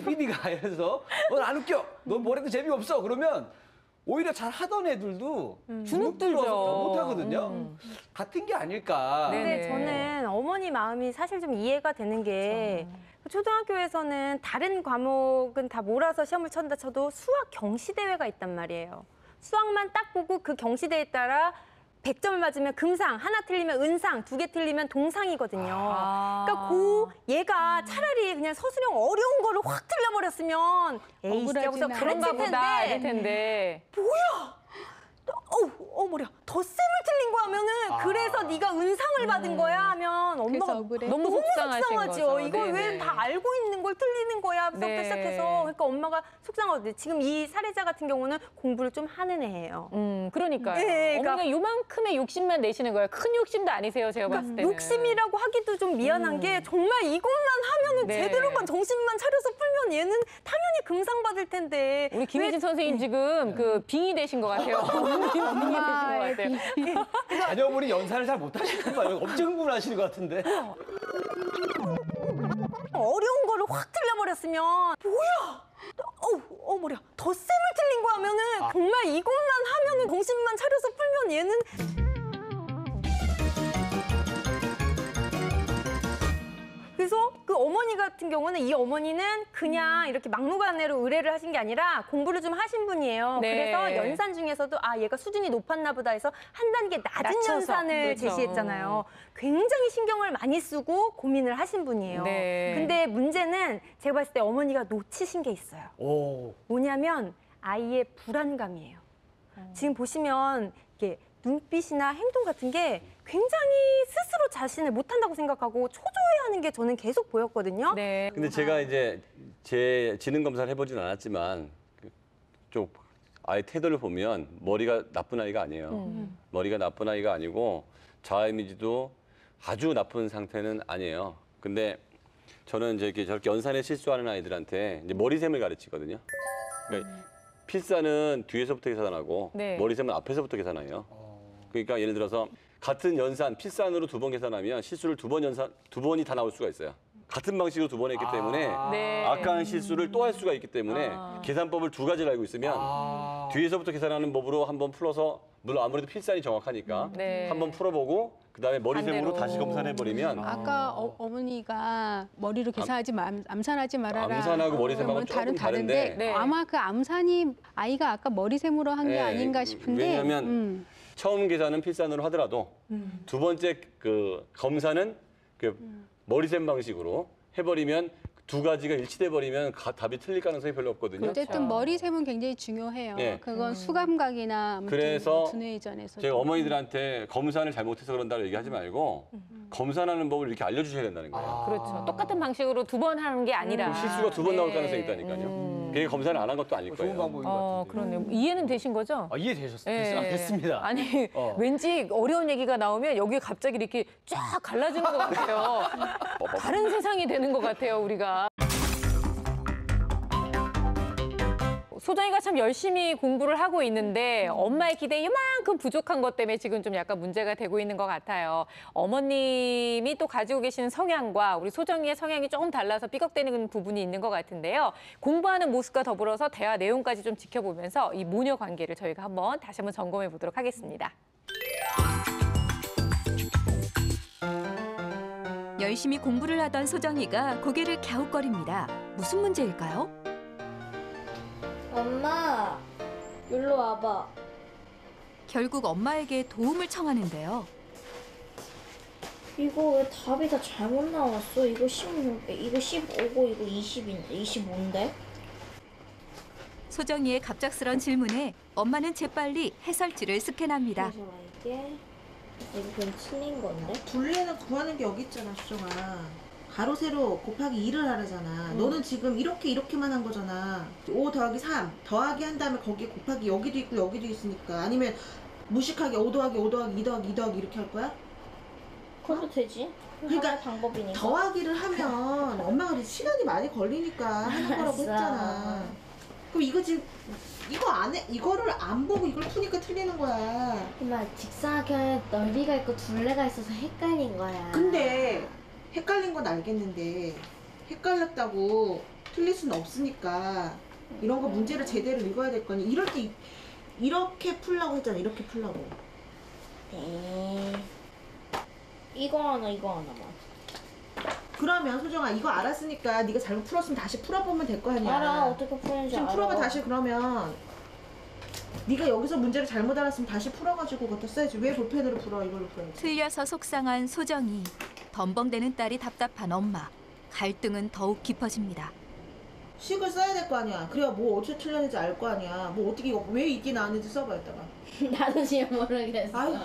B: PD가 이래서 넌 안 웃겨. 넌 뭐래도 재미없어. 그러면 오히려 잘 하던 애들도 주눅 들어서 못 하거든요. 같은 게 아닐까.
A: 네.
D: 근데 저는 어머니 마음이 사실 좀 이해가 되는 게 초등학교에서는 다른 과목은 다 몰아서 시험을 친다 쳐도 수학 경시대회가 있단 말이에요. 수학만 딱 보고 그 경시대회에 따라 100점을 맞으면 금상, 하나 틀리면 은상, 2개 틀리면 동상이거든요. 그러니까 얘가 차라리 그냥 서술형 어려운 거를 확 틀려버렸으면 에이, 진짜 여기서
A: 그런가
D: 가르칠
A: 보다 알
D: 텐데
A: 텐데.
D: 머리야. 덧셈을 틀린 거 하면은 그래서 네가 은상을 받은 거야 하면 엄마가
G: 억울해.
A: 너무 속상하신
D: 속상하죠.
A: 거죠.
D: 이걸 왜
A: 네네.
D: 다 알고 있는 걸 틀리는 거야? 부터
A: 네.
D: 시작해서 그러니까 엄마가 속상하거든요. 지금 이 사례자 같은 경우는 공부를 좀 하는 애예요.
A: 그러니까요.
D: 네, 그러니까-
A: 어머니가 요만큼의 욕심만 내시는 거예요. 큰 욕심도 아니세요, 제가 봤을 때는.
D: 욕심이라고 하기도 좀 미안한 게 정말 이것만 하면은
A: 네.
D: 제대로만 정신만 차려서 풀면 얘는 당연히 금상 받을 텐데
A: 우리 김혜진 선생님 지금 그 빙의 되신 것 같아요. 어머니 되신 것 같아요.
B: 자녀분이 연산을 잘 못하시는 거예요. 엄청 흥분하시는 것 같은데.
D: 어려운 거를 확 틀려버렸으면 뭐야? 머리야. 덧셈을 틀린 거 하면은 정말 이것만 하면은 정신만 차려서 풀면 얘는 그래서 그 어머니 같은 경우는 이 어머니는 그냥 이렇게 막무가내로 의뢰를 하신 게 아니라 공부를 좀 하신 분이에요.
A: 네.
D: 그래서 연산 중에서도 얘가 수준이 높았나 보다 해서 한 단계 낮은
A: 낮춰서.
D: 연산을
A: 그렇죠.
D: 제시했잖아요. 굉장히 신경을 많이 쓰고 고민을 하신 분이에요.
A: 네.
D: 근데 문제는 제가 봤을 때 어머니가 놓치신 게 있어요.
B: 오.
D: 뭐냐면 아이의 불안감이에요. 지금 보시면 이게 눈빛이나 행동 같은 게 굉장히 스스로 자신을 못한다고 생각하고 초조해하는 게 저는 계속 보였거든요.
A: 네.
C: 근데 제가 이제 제 지능 검사를 해보진 않았지만 좀 아이 태도를 보면 머리가 나쁜 아이가 아니에요. 머리가 나쁜 아이가 아니고 자아 이미지도 아주 나쁜 상태는 아니에요. 근데 저는 이제 이렇게 저렇게 연산에 실수하는 아이들한테 이제 머리샘을 가르치거든요. 그러니까 필사는 뒤에서부터 계산하고
A: 네.
C: 머리샘은 앞에서부터 계산해요. 그러니까 예를 들어서 같은 연산 필산으로 2번 계산하면 실수를 2번이 다 나올 수가 있어요. 같은 방식으로 2번 했기 때문에
A: 네.
C: 아까 한 실수를 또 할 수가 있기 때문에 계산법을 2가지를 알고 있으면 뒤에서부터 계산하는 법으로 한번 풀어서 물론 아무래도 필산이 정확하니까
A: 네.
C: 한번 풀어보고 그다음에 머리샘으로
A: 반대로.
C: 다시 검사해버리면
G: 아까 어머니가 머리로 계산하지 암산하지 말아라.
C: 암산하고 머리샘하고 조금 다른데
A: 네.
G: 아마 그 암산이 아이가 아까 머리샘으로 한 게
C: 네,
G: 아닌가 싶은데.
C: 왜냐하면 처음 계산은 필산으로 하더라도 2번째 그 검사는 그 머리샘 방식으로 해버리면 2가지가 일치돼 버리면 답이 틀릴 가능성이 별로 없거든요.
G: 어쨌든 머리샘은 굉장히 중요해요.
C: 네.
G: 그건 수감각이나 아무튼
C: 그래서
G: 두뇌이전에서
C: 제가 어머니들한테 검산을 잘못해서 그런다고 얘기하지 말고 검산하는 법을 이렇게 알려주셔야 된다는 거예요.
A: 그렇죠. 똑같은 방식으로 2번 하는 게 아니라.
C: 실수가 2번 나올
A: 네.
C: 가능성이 있다니까요. 그게 검사를 안 한 것도 아닐
B: 좋은
C: 거예요.
B: 방법인 것 같은데.
A: 그러네요. 이해는 되신 거죠?
B: 이해되셨어요? 됐습니다.
A: 아니, 왠지 어려운 얘기가 나오면 여기 갑자기 이렇게 쫙 갈라지는 것 같아요. 다른 세상이 되는 것 같아요, 우리가. 소정이가 참 열심히 공부를 하고 있는데 엄마의 기대에 이만큼 부족한 것 때문에 지금 좀 약간 문제가 되고 있는 것 같아요. 어머님이 또 가지고 계시는 성향과 우리 소정이의 성향이 조금 달라서 삐걱대는 부분이 있는 것 같은데요. 공부하는 모습과 더불어서 대화 내용까지 좀 지켜보면서 이 모녀 관계를 저희가 다시 한번 점검해 보도록 하겠습니다.
F: 열심히 공부를 하던 소정이가 고개를 갸웃거립니다. 무슨 문제일까요?
H: 엄마, 일로 와봐.
F: 결국 엄마에게 도움을 청하는데요.
H: 이거 왜 답이 다 잘못 나왔어? 이거 16개, 이거 15고 이거 20인데, 25인데?
F: 소정이의 갑작스런 질문에 엄마는 재빨리 해설지를 스캔합니다.
H: 그래서 이게 그냥 틀린 건데?
I: 둘레는 구하는 게 여기 있잖아, 수정아. 가로 세로 곱하기 2를 하라잖아. 너는 지금 이렇게만 한 거잖아. 5 더하기 3 더하기 한 다음에 거기에 곱하기 여기도 있고 여기도 있으니까. 아니면 무식하게 5 더하기 5 더하기 2 더하기 2 더하기 이렇게 할 거야?
H: 그래도 되지.
I: 그러니까
H: 하나의 방법이니까.
I: 더하기를 하면 엄마가 시간이 많이 걸리니까 하는 거라고
H: 알았어.
I: 했잖아. 그럼 이거 지금 이거 안 해, 이거를 안 보고 이걸 푸니까 틀리는 거야.
H: 엄마, 직사각형에 넓이가 있고 둘레가 있어서 헷갈린 거야.
I: 근데 헷갈린 건 알겠는데 헷갈렸다고 틀릴 수는 없으니까 이런 거 문제를 제대로 읽어야 될 거니. 이럴 때 이렇게 풀라고 했잖아. 이렇게 풀라고.
H: 이거 하나, 이거 하나만.
I: 그러면 소정아 이거 알았으니까 네가 잘못 풀었으면 다시 풀어보면 될 거 아니야.
H: 알아, 어떻게 푸는지
I: 지금
H: 알아.
I: 풀어봐 다시. 그러면 네가 여기서 문제를 잘못 알았으면 다시 풀어가지고 그것도 써야지. 왜 볼펜으로 풀어? 이걸로 풀어야지.
F: 틀려서 속상한 소정이, 덤벙대는 딸이 답답한 엄마. 갈등은 더욱 깊어집니다.
I: 식을 써야 될 거 아니야. 그래야 뭐 어떻게 틀렸는지 알 거 아니야. 뭐 어떻게 이거 왜 이게 나왔는지 써봐 이따가.
H: 나도 지금 모르겠어.
I: 아유.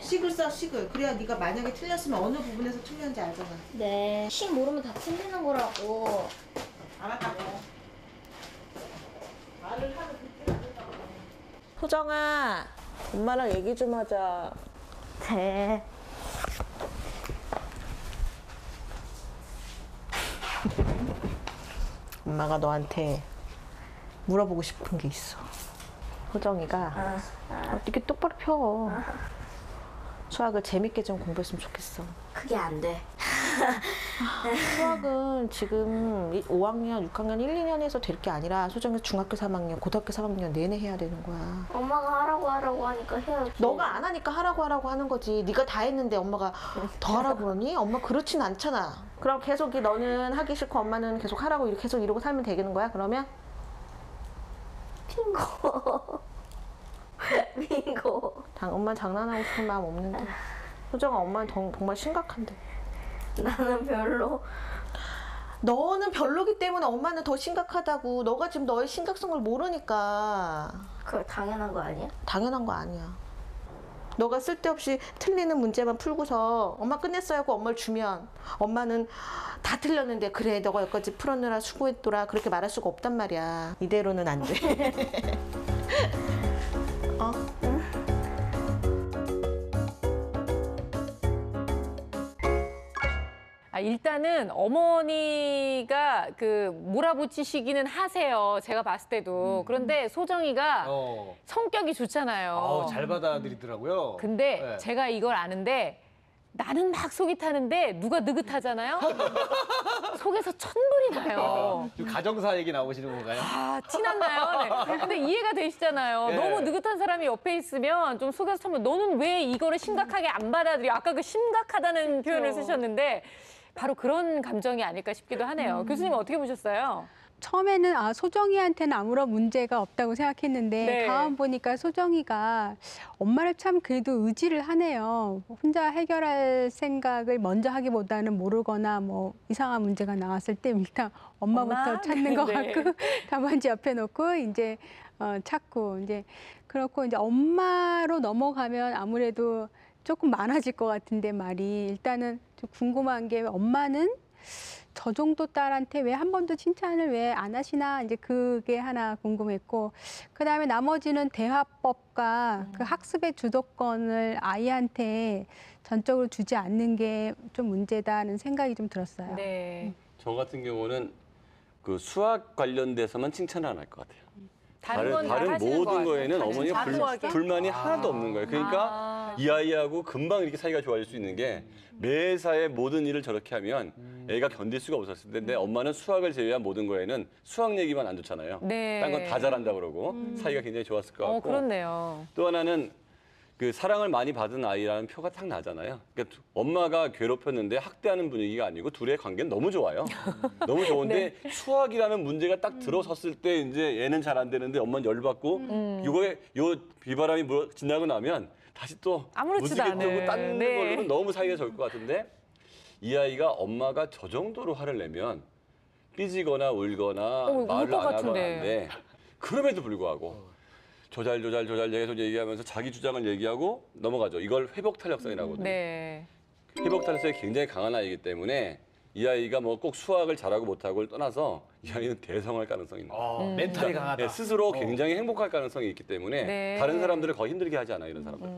I: 식을 써, 식을. 그래야 네가 만약에 틀렸으면 어느 부분에서 틀렸는지 알잖아.
H: 네. 식 모르면 다 틀리는 거라고.
I: 알았다고. 말을 하면
J: 소정아, 엄마랑 얘기 좀 하자.
H: 네.
J: 엄마가 너한테 물어보고 싶은 게 있어.
E: 소정이가 이렇게 똑바로 펴. 수학을 재밌게 좀 공부했으면 좋겠어.
H: 그게 안 돼.
E: 수학은 지금 5학년, 6학년, 1, 2년에서 될 게 아니라 소정이 중학교 3학년, 고등학교 3학년 내내 해야 되는 거야.
H: 엄마가 하라고 하니까 해야지.
E: 너가 안 하니까 하라고 하는 거지. 네가 다 했는데 엄마가 더 하라고 그러니? 엄마 그렇진 않잖아. 그럼 계속 너는 하기 싫고 엄마는 계속 하라고 이렇게 계속 이러고 살면 되겠는 거야? 그러면?
H: 빙고. 빙고.
E: 엄마 장난하고 싶은 마음 없는데. 소정아 엄마는 정말 심각한데.
H: 나는 별로.
E: 너는 별로기 때문에 엄마는 더 심각하다고. 너가 지금 너의 심각성을 모르니까.
H: 그거 당연한 거 아니야?
E: 당연한 거 아니야. 너가 쓸데없이 틀리는 문제만 풀고서 엄마 끝냈어요 하고 엄마를 주면 엄마는 다 틀렸는데 그래 너가 여기까지 풀었느라 수고했더라 그렇게 말할 수가 없단 말이야. 이대로는 안 돼. 어?
A: 일단은 어머니가 그 몰아붙이시기는 하세요. 제가 봤을 때도. 그런데 소정이가 성격이 좋잖아요.
B: 잘 받아들이더라고요.
A: 근데
B: 네.
A: 제가 이걸 아는데 나는 막 속이 타는데 누가 느긋하잖아요. 속에서 천불이 나요.
B: 지금 가정사 얘기 나오시는 건가요?
A: 티났나요? 네. 근데 이해가 되시잖아요.
B: 네.
A: 너무 느긋한 사람이 옆에 있으면 좀 속에서 천불. 너는 왜 이거를 심각하게 안 받아들여? 아까 그 심각하다는 표현을 쓰셨는데 바로 그런 감정이 아닐까 싶기도 하네요. 교수님 어떻게 보셨어요?
G: 처음에는 소정이한테는 아무런 문제가 없다고 생각했는데
A: 네.
G: 다음 보니까 소정이가 엄마를 참 그래도 의지를 하네요. 혼자 해결할 생각을 먼저 하기보다는 모르거나 뭐 이상한 문제가 나왔을 때 일단 엄마부터
A: 엄마?
G: 찾는 것
A: 네.
G: 같고 답안지 옆에 놓고 이제 찾고 이제 그렇고 이제 엄마로 넘어가면 아무래도 조금 많아질 것 같은데 말이 일단은 좀 궁금한 게 엄마는 저 정도 딸한테 왜 한 번도 칭찬을 왜 안 하시나 이제 그게 하나 궁금했고 그다음에 나머지는 대화법과 그 학습의 주도권을 아이한테 전적으로 주지 않는 게 좀 문제다는 생각이 좀 들었어요.
A: 네.
C: 저 같은 경우는 그 수학 관련돼서만 칭찬을 안 할 것 같아요.
A: 다른 건 다
C: 다른
A: 하시는 것
C: 모든
A: 같아요.
C: 거에는 어머니가
A: 자수하게?
C: 불만이 하나도 없는 거예요. 그러니까 이 아이하고 금방 이렇게 사이가 좋아질 수 있는 게 매사에 모든 일을 저렇게 하면 애가 견딜 수가 없었을 텐데 엄마는 수학을 제외한 모든 거에는 수학 얘기만 안 좋잖아요.
A: 네.
C: 딴 건 다 잘한다 그러고 사이가 굉장히 좋았을 것 같고
A: 그렇네요.
C: 또 하나는 그 사랑을 많이 받은 아이라는 표가 딱 나잖아요. 그러니까 엄마가 괴롭혔는데 학대하는 분위기가 아니고 둘의 관계는 너무 좋아요. 너무 좋은데 수학이라는 문제가 딱 들어섰을 때 이제 얘는 잘 안 되는데 엄마는 열받고 요 비바람이 지나고 나면 다시 또
A: 아무렇지도
C: 무지개
A: 않은.
C: 뜨고 딴
A: 네.
C: 걸로는 너무 사이가 좋을 것 같은데 이 아이가 엄마가 저 정도로 화를 내면 삐지거나 울거나
A: 울
C: 말을
A: 것
C: 안 하거나
A: 같은데.
C: 하는데 그럼에도 불구하고 조잘 계속 얘기하면서 자기 주장을 얘기하고 넘어가죠. 이걸 회복 탄력성이라고 하거든요.
A: 네.
C: 회복 탄력성이 굉장히 강한 아이이기 때문에 이 아이가 뭐 꼭 수학을 잘하고 못하고를 떠나서 이 아이는 대성할 가능성이 있는 거예요.
B: 멘탈이 강하다.
C: 네, 스스로 굉장히 행복할 가능성이 있기 때문에
A: 네.
C: 다른 사람들을 더 힘들게 하지 않아요, 이런 사람들.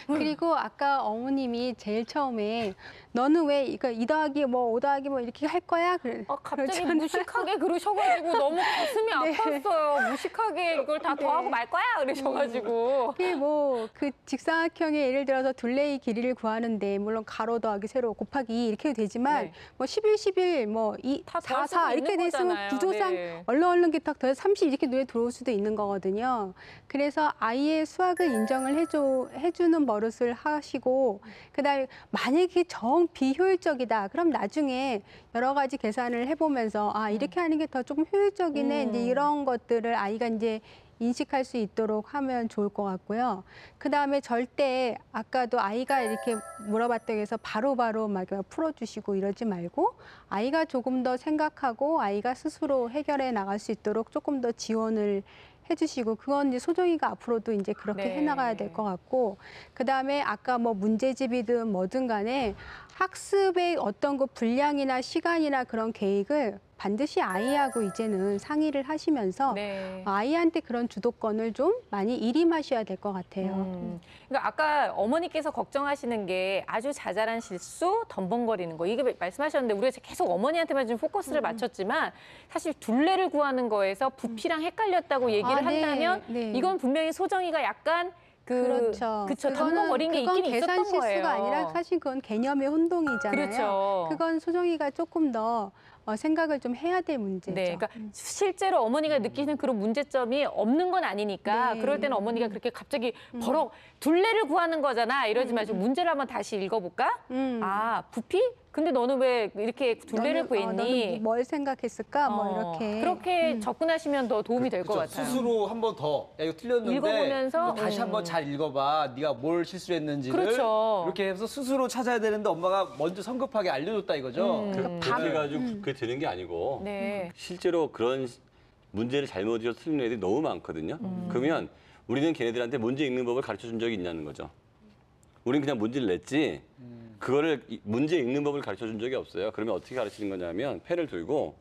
G: 그리고 아까 어머님이 제일 처음에 너는 왜 이거 2 더하기 뭐 5 더하기 뭐 이렇게 할 거야?
A: 갑자기
G: 그렇잖아요.
A: 무식하게 그러셔가지고 너무 가슴이 아팠어요. 무식하게 이걸 다 더하고 말 거야 그러셔가지고.
G: 그게 뭐 그 직사각형의 예를 들어서 둘레의 길이를 구하는데 물론 가로 더하기 세로 곱하기 이렇게 해도 되지만
A: 네.
G: 뭐 11, 11, 뭐 2,
A: 다
G: 4,
A: 더할
G: 4
A: 수도
G: 이렇게
A: 있는
G: 돼 있으면
A: 거잖아요.
G: 구조상
A: 네.
G: 얼른 기탁 더해서 30 이렇게 눈에 들어올 수도 있는 거거든요. 그래서 아이의 수학을 인정을 해주는 버릇을 하시고 그다음에 만약에 정 비효율적이다. 그럼 나중에 여러 가지 계산을 해보면서 이렇게 하는 게 더 조금 효율적이네. 이제 이런 것들을 아이가 이제 인식할 수 있도록 하면 좋을 것 같고요. 그다음에 절대 아까도 아이가 이렇게 물어봤다고 해서 바로바로 막 풀어주시고 이러지 말고 아이가 조금 더 생각하고 아이가 스스로 해결해 나갈 수 있도록 조금 더 지원을 해주시고 그건 이제 소정이가 앞으로도 이제 그렇게
A: 네.
G: 해나가야 될 것 같고 그다음에 아까 뭐 문제집이든 뭐든 간에 학습의 어떤 그 분량이나 시간이나 그런 계획을 반드시 아이하고 이제는 상의를 하시면서
A: 네.
G: 아이한테 그런 주도권을 좀 많이 일임하셔야 될 것 같아요.
A: 그러니까 아까 어머니께서 걱정하시는 게 아주 자잘한 실수, 덤벙거리는 거. 이게 말씀하셨는데 우리가 계속 어머니한테만 좀 포커스를 맞췄지만 사실 둘레를 구하는 거에서 부피랑 헷갈렸다고 얘기를
G: 네,
A: 한다면
G: 네.
A: 이건 분명히 소정이가 약간
G: 그렇죠.
A: 덤벙거린 게
G: 그건
A: 있긴
G: 계산
A: 있었던 거예요.
G: 실수가 아니라 사실 그건 개념의 혼동이잖아요.
A: 그렇죠.
G: 그건 소정이가 조금 더 생각을 좀 해야 될 문제죠.
A: 네, 그러니까 실제로 어머니가 느끼는 그런 문제점이 없는 건 아니니까
G: 네.
A: 그럴 때는 어머니가 그렇게 갑자기 버럭 둘레를 구하는 거잖아 이러지 마시고 문제를 한번 다시 읽어볼까? 아, 부피? 근데 너는 왜 이렇게 둘레를 구했니?
G: 너는 뭘 생각했을까? 뭐 이렇게.
A: 그렇게 접근하시면 더 도움이 될 것
B: 그렇죠.
A: 같아요.
B: 스스로 한 번 더, 야, 이거 틀렸는데
A: 읽어보면서,
B: 이거 다시 한번 잘 읽어봐. 네가 뭘 실수했는지를
A: 그렇죠.
B: 이렇게 해서 스스로 찾아야 되는데 엄마가 먼저 성급하게 알려줬다 이거죠.
C: 그렇게 가지고 그게 되는 게 아니고
A: 네.
C: 실제로 그런 문제를 잘못 지어서 틀리는 애들이 너무 많거든요. 그러면 우리는 걔네들한테 문제 읽는 법을 가르쳐 준 적이 있냐는 거죠. 우리는 그냥 문제를 냈지 그거를 문제 읽는 법을 가르쳐 준 적이 없어요. 그러면 어떻게 가르치는 거냐면 펜을 들고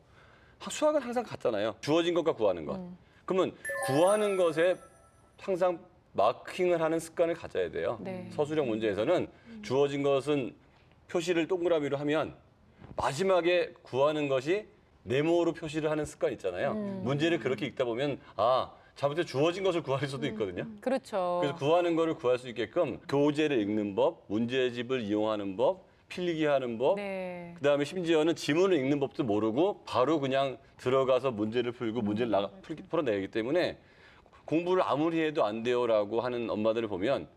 C: 수학은 항상 같잖아요. 주어진 것과 구하는 것. 그러면 구하는 것에 항상 마킹을 하는 습관을 가져야 돼요.
A: 네.
C: 서술형 문제에서는 주어진 것은 표시를 동그라미로 하면 마지막에 구하는 것이 네모로 표시를 하는 습관 있잖아요. 문제를 그렇게 읽다 보면 아, 잘못해 주어진 것을 구할 수도 있거든요.
A: 그렇죠.
C: 그래서 구하는 거를 구할 수 있게끔 교재를 읽는 법, 문제집을 이용하는 법, 필기 하는 법,
A: 네.
C: 그다음에 심지어는 지문을 읽는 법도 모르고 바로 그냥 들어가서 문제를 풀고 문제를 풀어내기 때문에 공부를 아무리 해도 안 돼요라고 하는 엄마들을 보면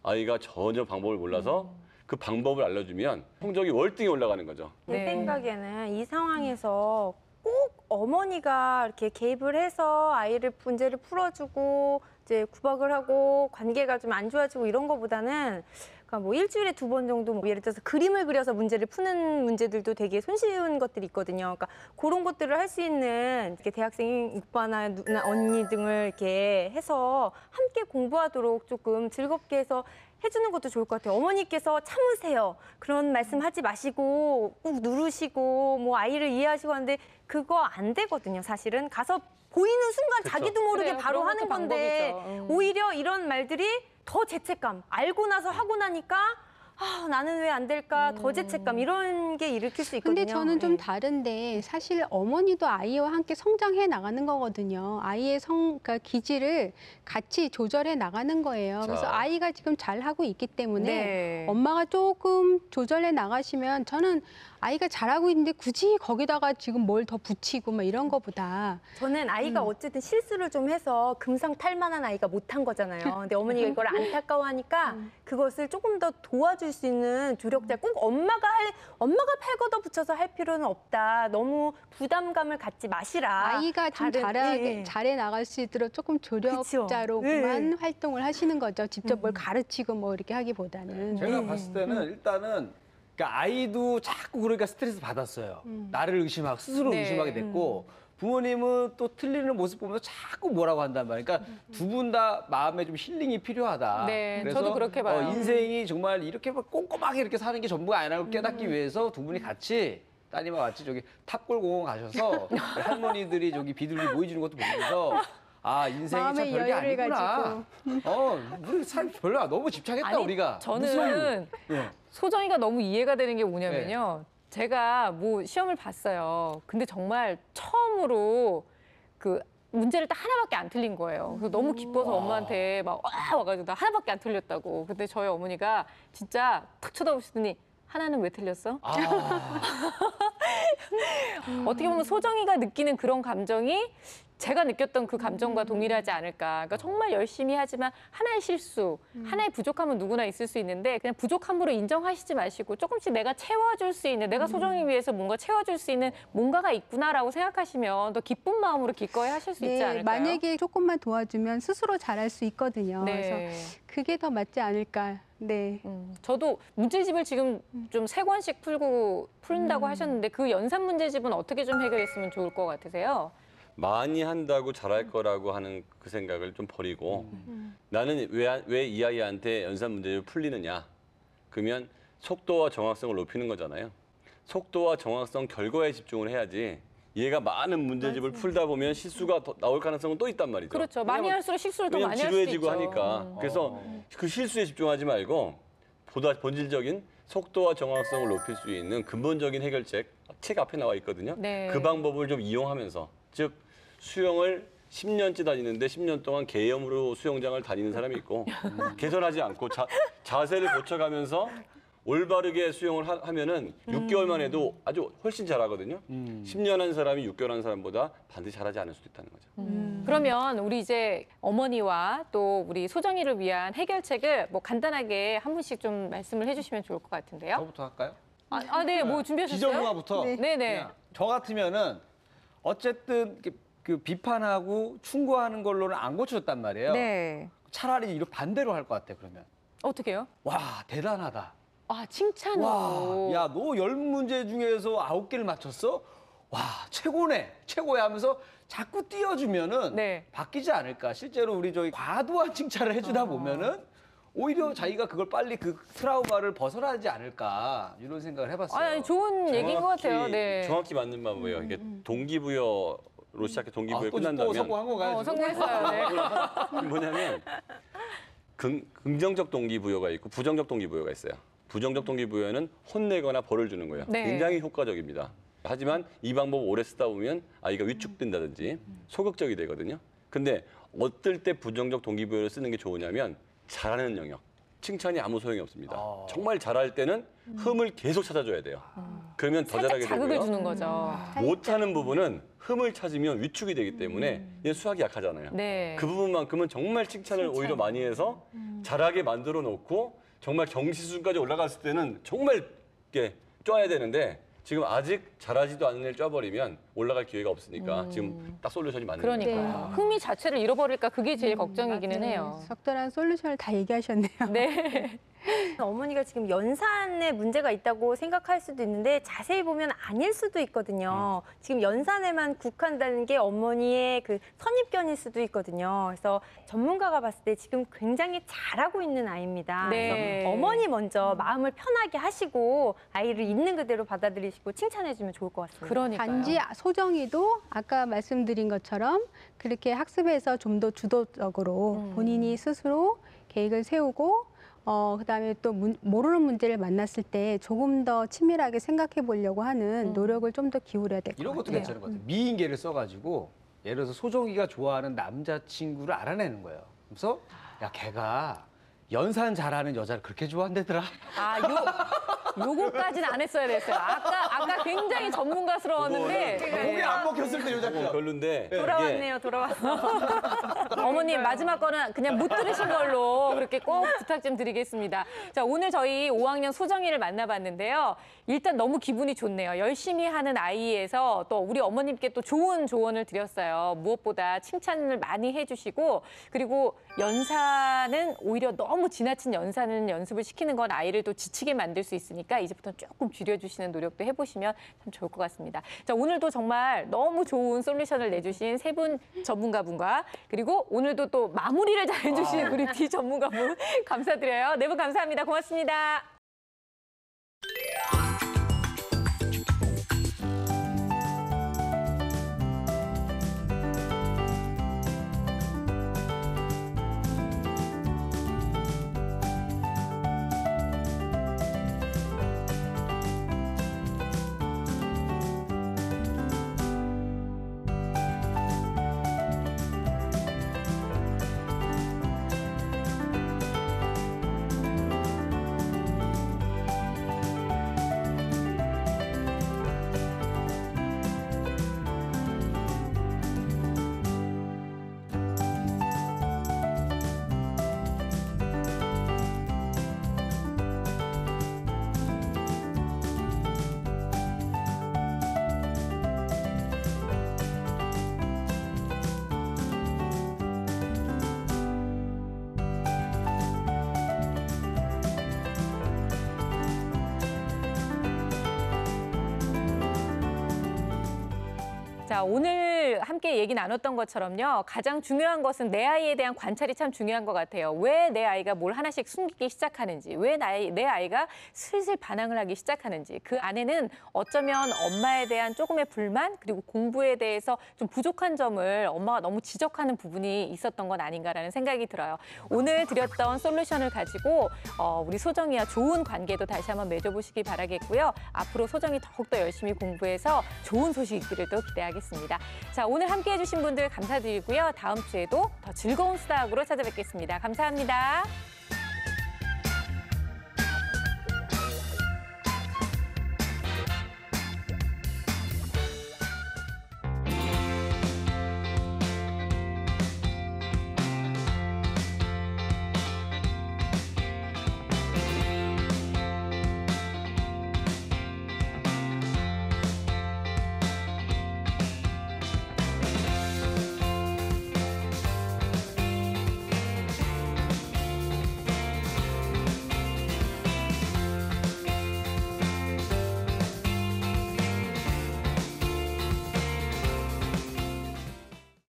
C: 아이가 전혀 방법을 몰라서 그 방법을 알려주면 성적이 월등히 올라가는 거죠.
D: 제
A: 네.
D: 생각에는 이 상황에서 꼭 어머니가 이렇게 개입을 해서 아이를 문제를 풀어주고 이제 구박을 하고 관계가 좀 안 좋아지고 이런 거보다는 그러니까 뭐 일주일에 2번 정도 뭐 예를 들어서 그림을 그려서 문제를 푸는 문제들도 되게 손쉬운 것들이 있거든요. 그러니까 그런 것들을 할 수 있는 이렇게 대학생 오빠나 누나 언니 등을 이렇게 해서 함께 공부하도록 조금 즐겁게 해서 해주는 것도 좋을 것 같아요. 어머니께서 참으세요. 그런 말씀하지 마시고 꾹 누르시고 뭐 아이를 이해하시고 하는데 그거 안 되거든요. 사실은 가서 보이는 순간 자기도 모르게
A: 그래요.
D: 바로
A: 그런
D: 하는
A: 것도
D: 건데
A: 방법이죠.
D: 오히려 이런 말들이 더 죄책감. 알고 나서 하고 나니까 아, 나는 왜 안 될까? 더 죄책감 이런 게 일으킬 수 있거든요.
G: 근데 저는 좀
D: 예.
G: 다른데 사실 어머니도 아이와 함께 성장해 나가는 거거든요. 아이의 그러니까 기질을 같이 조절해 나가는 거예요. 그래서
C: 자.
G: 아이가 지금 잘 하고 있기 때문에
A: 네.
G: 엄마가 조금 조절해 나가시면 저는 아이가 잘하고 있는데 굳이 거기다가 지금 뭘 더 붙이고 막 이런 거보다
D: 저는 아이가 어쨌든 실수를 좀 해서 금상탈만한 아이가 못한 거잖아요. 근데 어머니가 이걸 안타까워하니까 그것을 조금 더 도와줄 수 있는 조력자 꼭 엄마가 팔 걷어 붙여서 할 필요는 없다. 너무 부담감을 갖지 마시라.
G: 아이가 좀 잘해 나갈 수 있도록 조금 조력자로만 활동을 하시는 거죠. 직접 뭘 가르치고 뭐 이렇게 하기보다는.
B: 제가 봤을 때는 일단은 그러니까 아이도 자꾸 그러니까 스트레스 받았어요. 나를 의심하고 스스로
A: 네.
B: 의심하게 됐고 부모님은 또 틀리는 모습 보면서 자꾸 뭐라고 한단 말이에요. 그러니까 두 분 다 마음에 좀 힐링이 필요하다.
A: 네,
B: 그래서
A: 저도 그렇게 봐요.
B: 인생이 정말 이렇게 막 꼼꼼하게 이렇게 사는 게 전부가 아니라고 깨닫기 위해서 두 분이 같이 따님과 같이 저기 탑골공원 가셔서 할머니들이 저기 비둘기 모이주는 것도 보면서 아 인생이 참
G: 마음의
B: 별게
G: 여유를
B: 아니구나. 우리 삶 별로 너무 집착했다
A: 아니,
B: 우리가.
A: 저는
B: 예.
A: 소정이가 너무 이해가 되는 게 뭐냐면요. 제가 뭐 시험을 봤어요. 근데 정말 처음으로 그 문제를 딱 하나밖에 안 틀린 거예요. 그래서 너무 기뻐서 엄마한테 막 와가지고 나 하나밖에 안 틀렸다고. 근데 저희 어머니가 진짜 탁 쳐다보시더니 하나는 왜 틀렸어? 어떻게 보면 소정이가 느끼는 그런 감정이 제가 느꼈던 그 감정과 동일하지 않을까. 그러니까 정말 열심히 하지만 하나의 실수, 하나의 부족함은 누구나 있을 수 있는데 그냥 부족함으로 인정하시지 마시고 조금씩 내가 채워줄 수 있는, 내가 소정이 위해서 뭔가 채워줄 수 있는 뭔가가 있구나라고 생각하시면 더 기쁜 마음으로 기꺼이 하실 수 있지 않을까요?
G: 만약에 조금만 도와주면 스스로 잘할 수 있거든요.
A: 네.
G: 그래서 그게 더 맞지 않을까. 네.
A: 저도 문제집을 지금 좀 3권씩 푼다고 하셨는데 그 연산 문제집은 어떻게 좀 해결했으면 좋을 것 같으세요?
C: 많이 한다고 잘할 거라고 하는 그 생각을 좀 버리고 나는 왜 이 아이한테 연산 문제를 풀리느냐. 그러면 속도와 정확성을 높이는 거잖아요. 속도와 정확성 결과에 집중을 해야지 얘가 많은 문제집을 풀다 보면 실수가 더 나올 가능성은 또 있단 말이죠.
A: 그렇죠. 많이
C: 왜냐면
A: 할수록 실수를 더 많이 할 수도
C: 지루해지고
A: 있죠.
C: 하니까. 그래서 그 실수에 집중하지 말고 보다 본질적인 속도와 정확성을 높일 수 있는 근본적인 해결책, 책 앞에 나와 있거든요.
A: 네.
C: 그 방법을 좀 이용하면서, 즉 수영을 10년째 다니는데 10년 동안 개염으로 수영장을 다니는 사람이 있고 개선하지 않고 자세를 고쳐가면서 올바르게 수영을 하면은 6개월만 해도 아주 훨씬 잘하거든요. 10년 한 사람이 6개월 한 사람보다 반드시 잘하지 않을 수도 있다는 거죠.
A: 그러면 우리 이제 어머니와 또 우리 소정이를 위한 해결책을 뭐 간단하게 한 분씩 좀 말씀을 해주시면 좋을 것 같은데요.
B: 저부터 할까요?
A: 네, 뭐 준비하셨어요?
B: 기정부가부터.
A: 네, 네.
B: 그냥 저 같으면은 어쨌든 그 비판하고 충고하는 걸로는 안 고쳐졌단 말이에요.
A: 네.
B: 차라리 이렇게 반대로 할 것 같아 그러면.
A: 어떻게요?
B: 와 대단하다.
A: 아, 칭찬으로.
B: 와, 야, 너 10문제 중에서 9개를 맞췄어? 와, 최고네, 최고야 하면서 자꾸 띄워주면은
A: 네.
B: 바뀌지 않을까. 실제로 우리 저희 과도한 칭찬을 해주다 보면은 오히려 자기가 그걸 빨리 그 트라우마를 벗어나지 않을까 이런 생각을 해봤어요.
A: 아니, 좋은 얘기인 것 같아요. 네.
C: 정확히 맞는 방법이에요. 이게 동기부여로 시작해 동기부여
B: 또
C: 끝난다면
B: 성공한 건가요? 지금?
A: 성공했어요. 네.
C: 뭐냐면 긍정적 동기부여가 있고 부정적 동기부여가 있어요. 부정적 동기부여는 혼내거나 벌을 주는 거예요.
A: 네.
C: 굉장히 효과적입니다. 하지만 이 방법을 오래 쓰다 보면 아이가 위축된다든지 소극적이 되거든요. 근데 어떨 때 부정적 동기부여를 쓰는 게 좋으냐면 잘하는 영역. 칭찬이 아무 소용이 없습니다. 정말 잘할 때는 흠을 계속 찾아줘야 돼요. 그러면 더
A: 살짝
C: 잘하게
A: 자극을
C: 되고요.
A: 주는 거죠.
C: 못하는 부분은 흠을 찾으면 위축이 되기 때문에 얘는 수학이 약하잖아요.
A: 네.
C: 그 부분만큼은 정말 칭찬을 오히려 많이 해서 잘하게 만들어 놓고 정말 경시 수준까지 올라갔을 때는 정말 이렇게 쪄야 되는데 지금 아직 잘하지도 않는 애를 쪄버리면 올라갈 기회가 없으니까 지금 딱 솔루션이 맞는 거예요.
A: 그러니까요. 흥미 자체를 잃어버릴까 그게 제일 걱정이기는
G: 맞아요.
A: 해요.
G: 적절한 솔루션을 다 얘기하셨네요.
A: 네.
D: 어머니가 지금 연산에 문제가 있다고 생각할 수도 있는데 자세히 보면 아닐 수도 있거든요. 지금 연산에만 국한다는 게 어머니의 그 선입견일 수도 있거든요. 그래서 전문가가 봤을 때 지금 굉장히 잘하고 있는 아이입니다.
A: 네.
D: 그래서 어머니 먼저 마음을 편하게 하시고 아이를 있는 그대로 받아들이시고 칭찬해주면 좋을 것 같습니다.
A: 그러니까요.
G: 단지 소정이도 아까 말씀드린 것처럼 그렇게 학습에서 좀 더 주도적으로 본인이 스스로 계획을 세우고 그다음에 또 모르는 문제를 만났을 때 조금 더 치밀하게 생각해 보려고 하는 노력을 좀 더 기울여야 될 것 같아요.
B: 이런 것도 괜찮은 것 같아요. 미인계를 써가지고 예를 들어서 소정이가 좋아하는 남자친구를 알아내는 거예요. 그래서 야 걔가 연산 잘하는 여자를 그렇게 좋아한대더라.
A: 요거까지는 안 했어야 됐어요. 아까 굉장히 전문가스러웠는데.
B: 그게 안 먹혔을 때 여자
C: 별론데
D: 돌아왔네요, 돌아왔어.
A: 어머님 마지막 거는 그냥 못 들으신 걸로 그렇게 꼭 부탁 좀 드리겠습니다. 자, 오늘 저희 5학년 소정이를 만나봤는데요. 일단 너무 기분이 좋네요. 열심히 하는 아이에서 또 우리 어머님께 또 좋은 조언을 드렸어요. 무엇보다 칭찬을 많이 해주시고 그리고 연산은 오히려 너무 지나친 연산을 연습을 시키는 건 아이를 또 지치게 만들 수 있으니까 이제부터 조금 줄여주시는 노력도 해보시면 참 좋을 것 같습니다. 자, 오늘도 정말 너무 좋은 솔루션을 내주신 세 분 전문가분과 그리고 오늘도 또 마무리를 잘 해주신 우리 D 전문가분 감사드려요. 네 분 감사합니다. 고맙습니다. 자, 오늘 함께 얘기 나눴던 것처럼요. 가장 중요한 것은 내 아이에 대한 관찰이 참 중요한 것 같아요. 왜 내 아이가 뭘 하나씩 숨기기 시작하는지, 왜 내 아이가 슬슬 반항을 하기 시작하는지, 그 안에는 어쩌면 엄마에 대한 조금의 불만, 그리고 공부에 대해서 좀 부족한 점을 엄마가 너무 지적하는 부분이 있었던 건 아닌가라는 생각이 들어요. 오늘 드렸던 솔루션을 가지고 우리 소정이와 좋은 관계도 다시 한번 맺어보시기 바라겠고요. 앞으로 소정이 더욱더 열심히 공부해서 좋은 소식 있기를 또 기대하겠습니다. 자, 오늘 함께해 주신 분들 감사드리고요. 다음 주에도 더 즐거운 수다학으로 찾아뵙겠습니다. 감사합니다.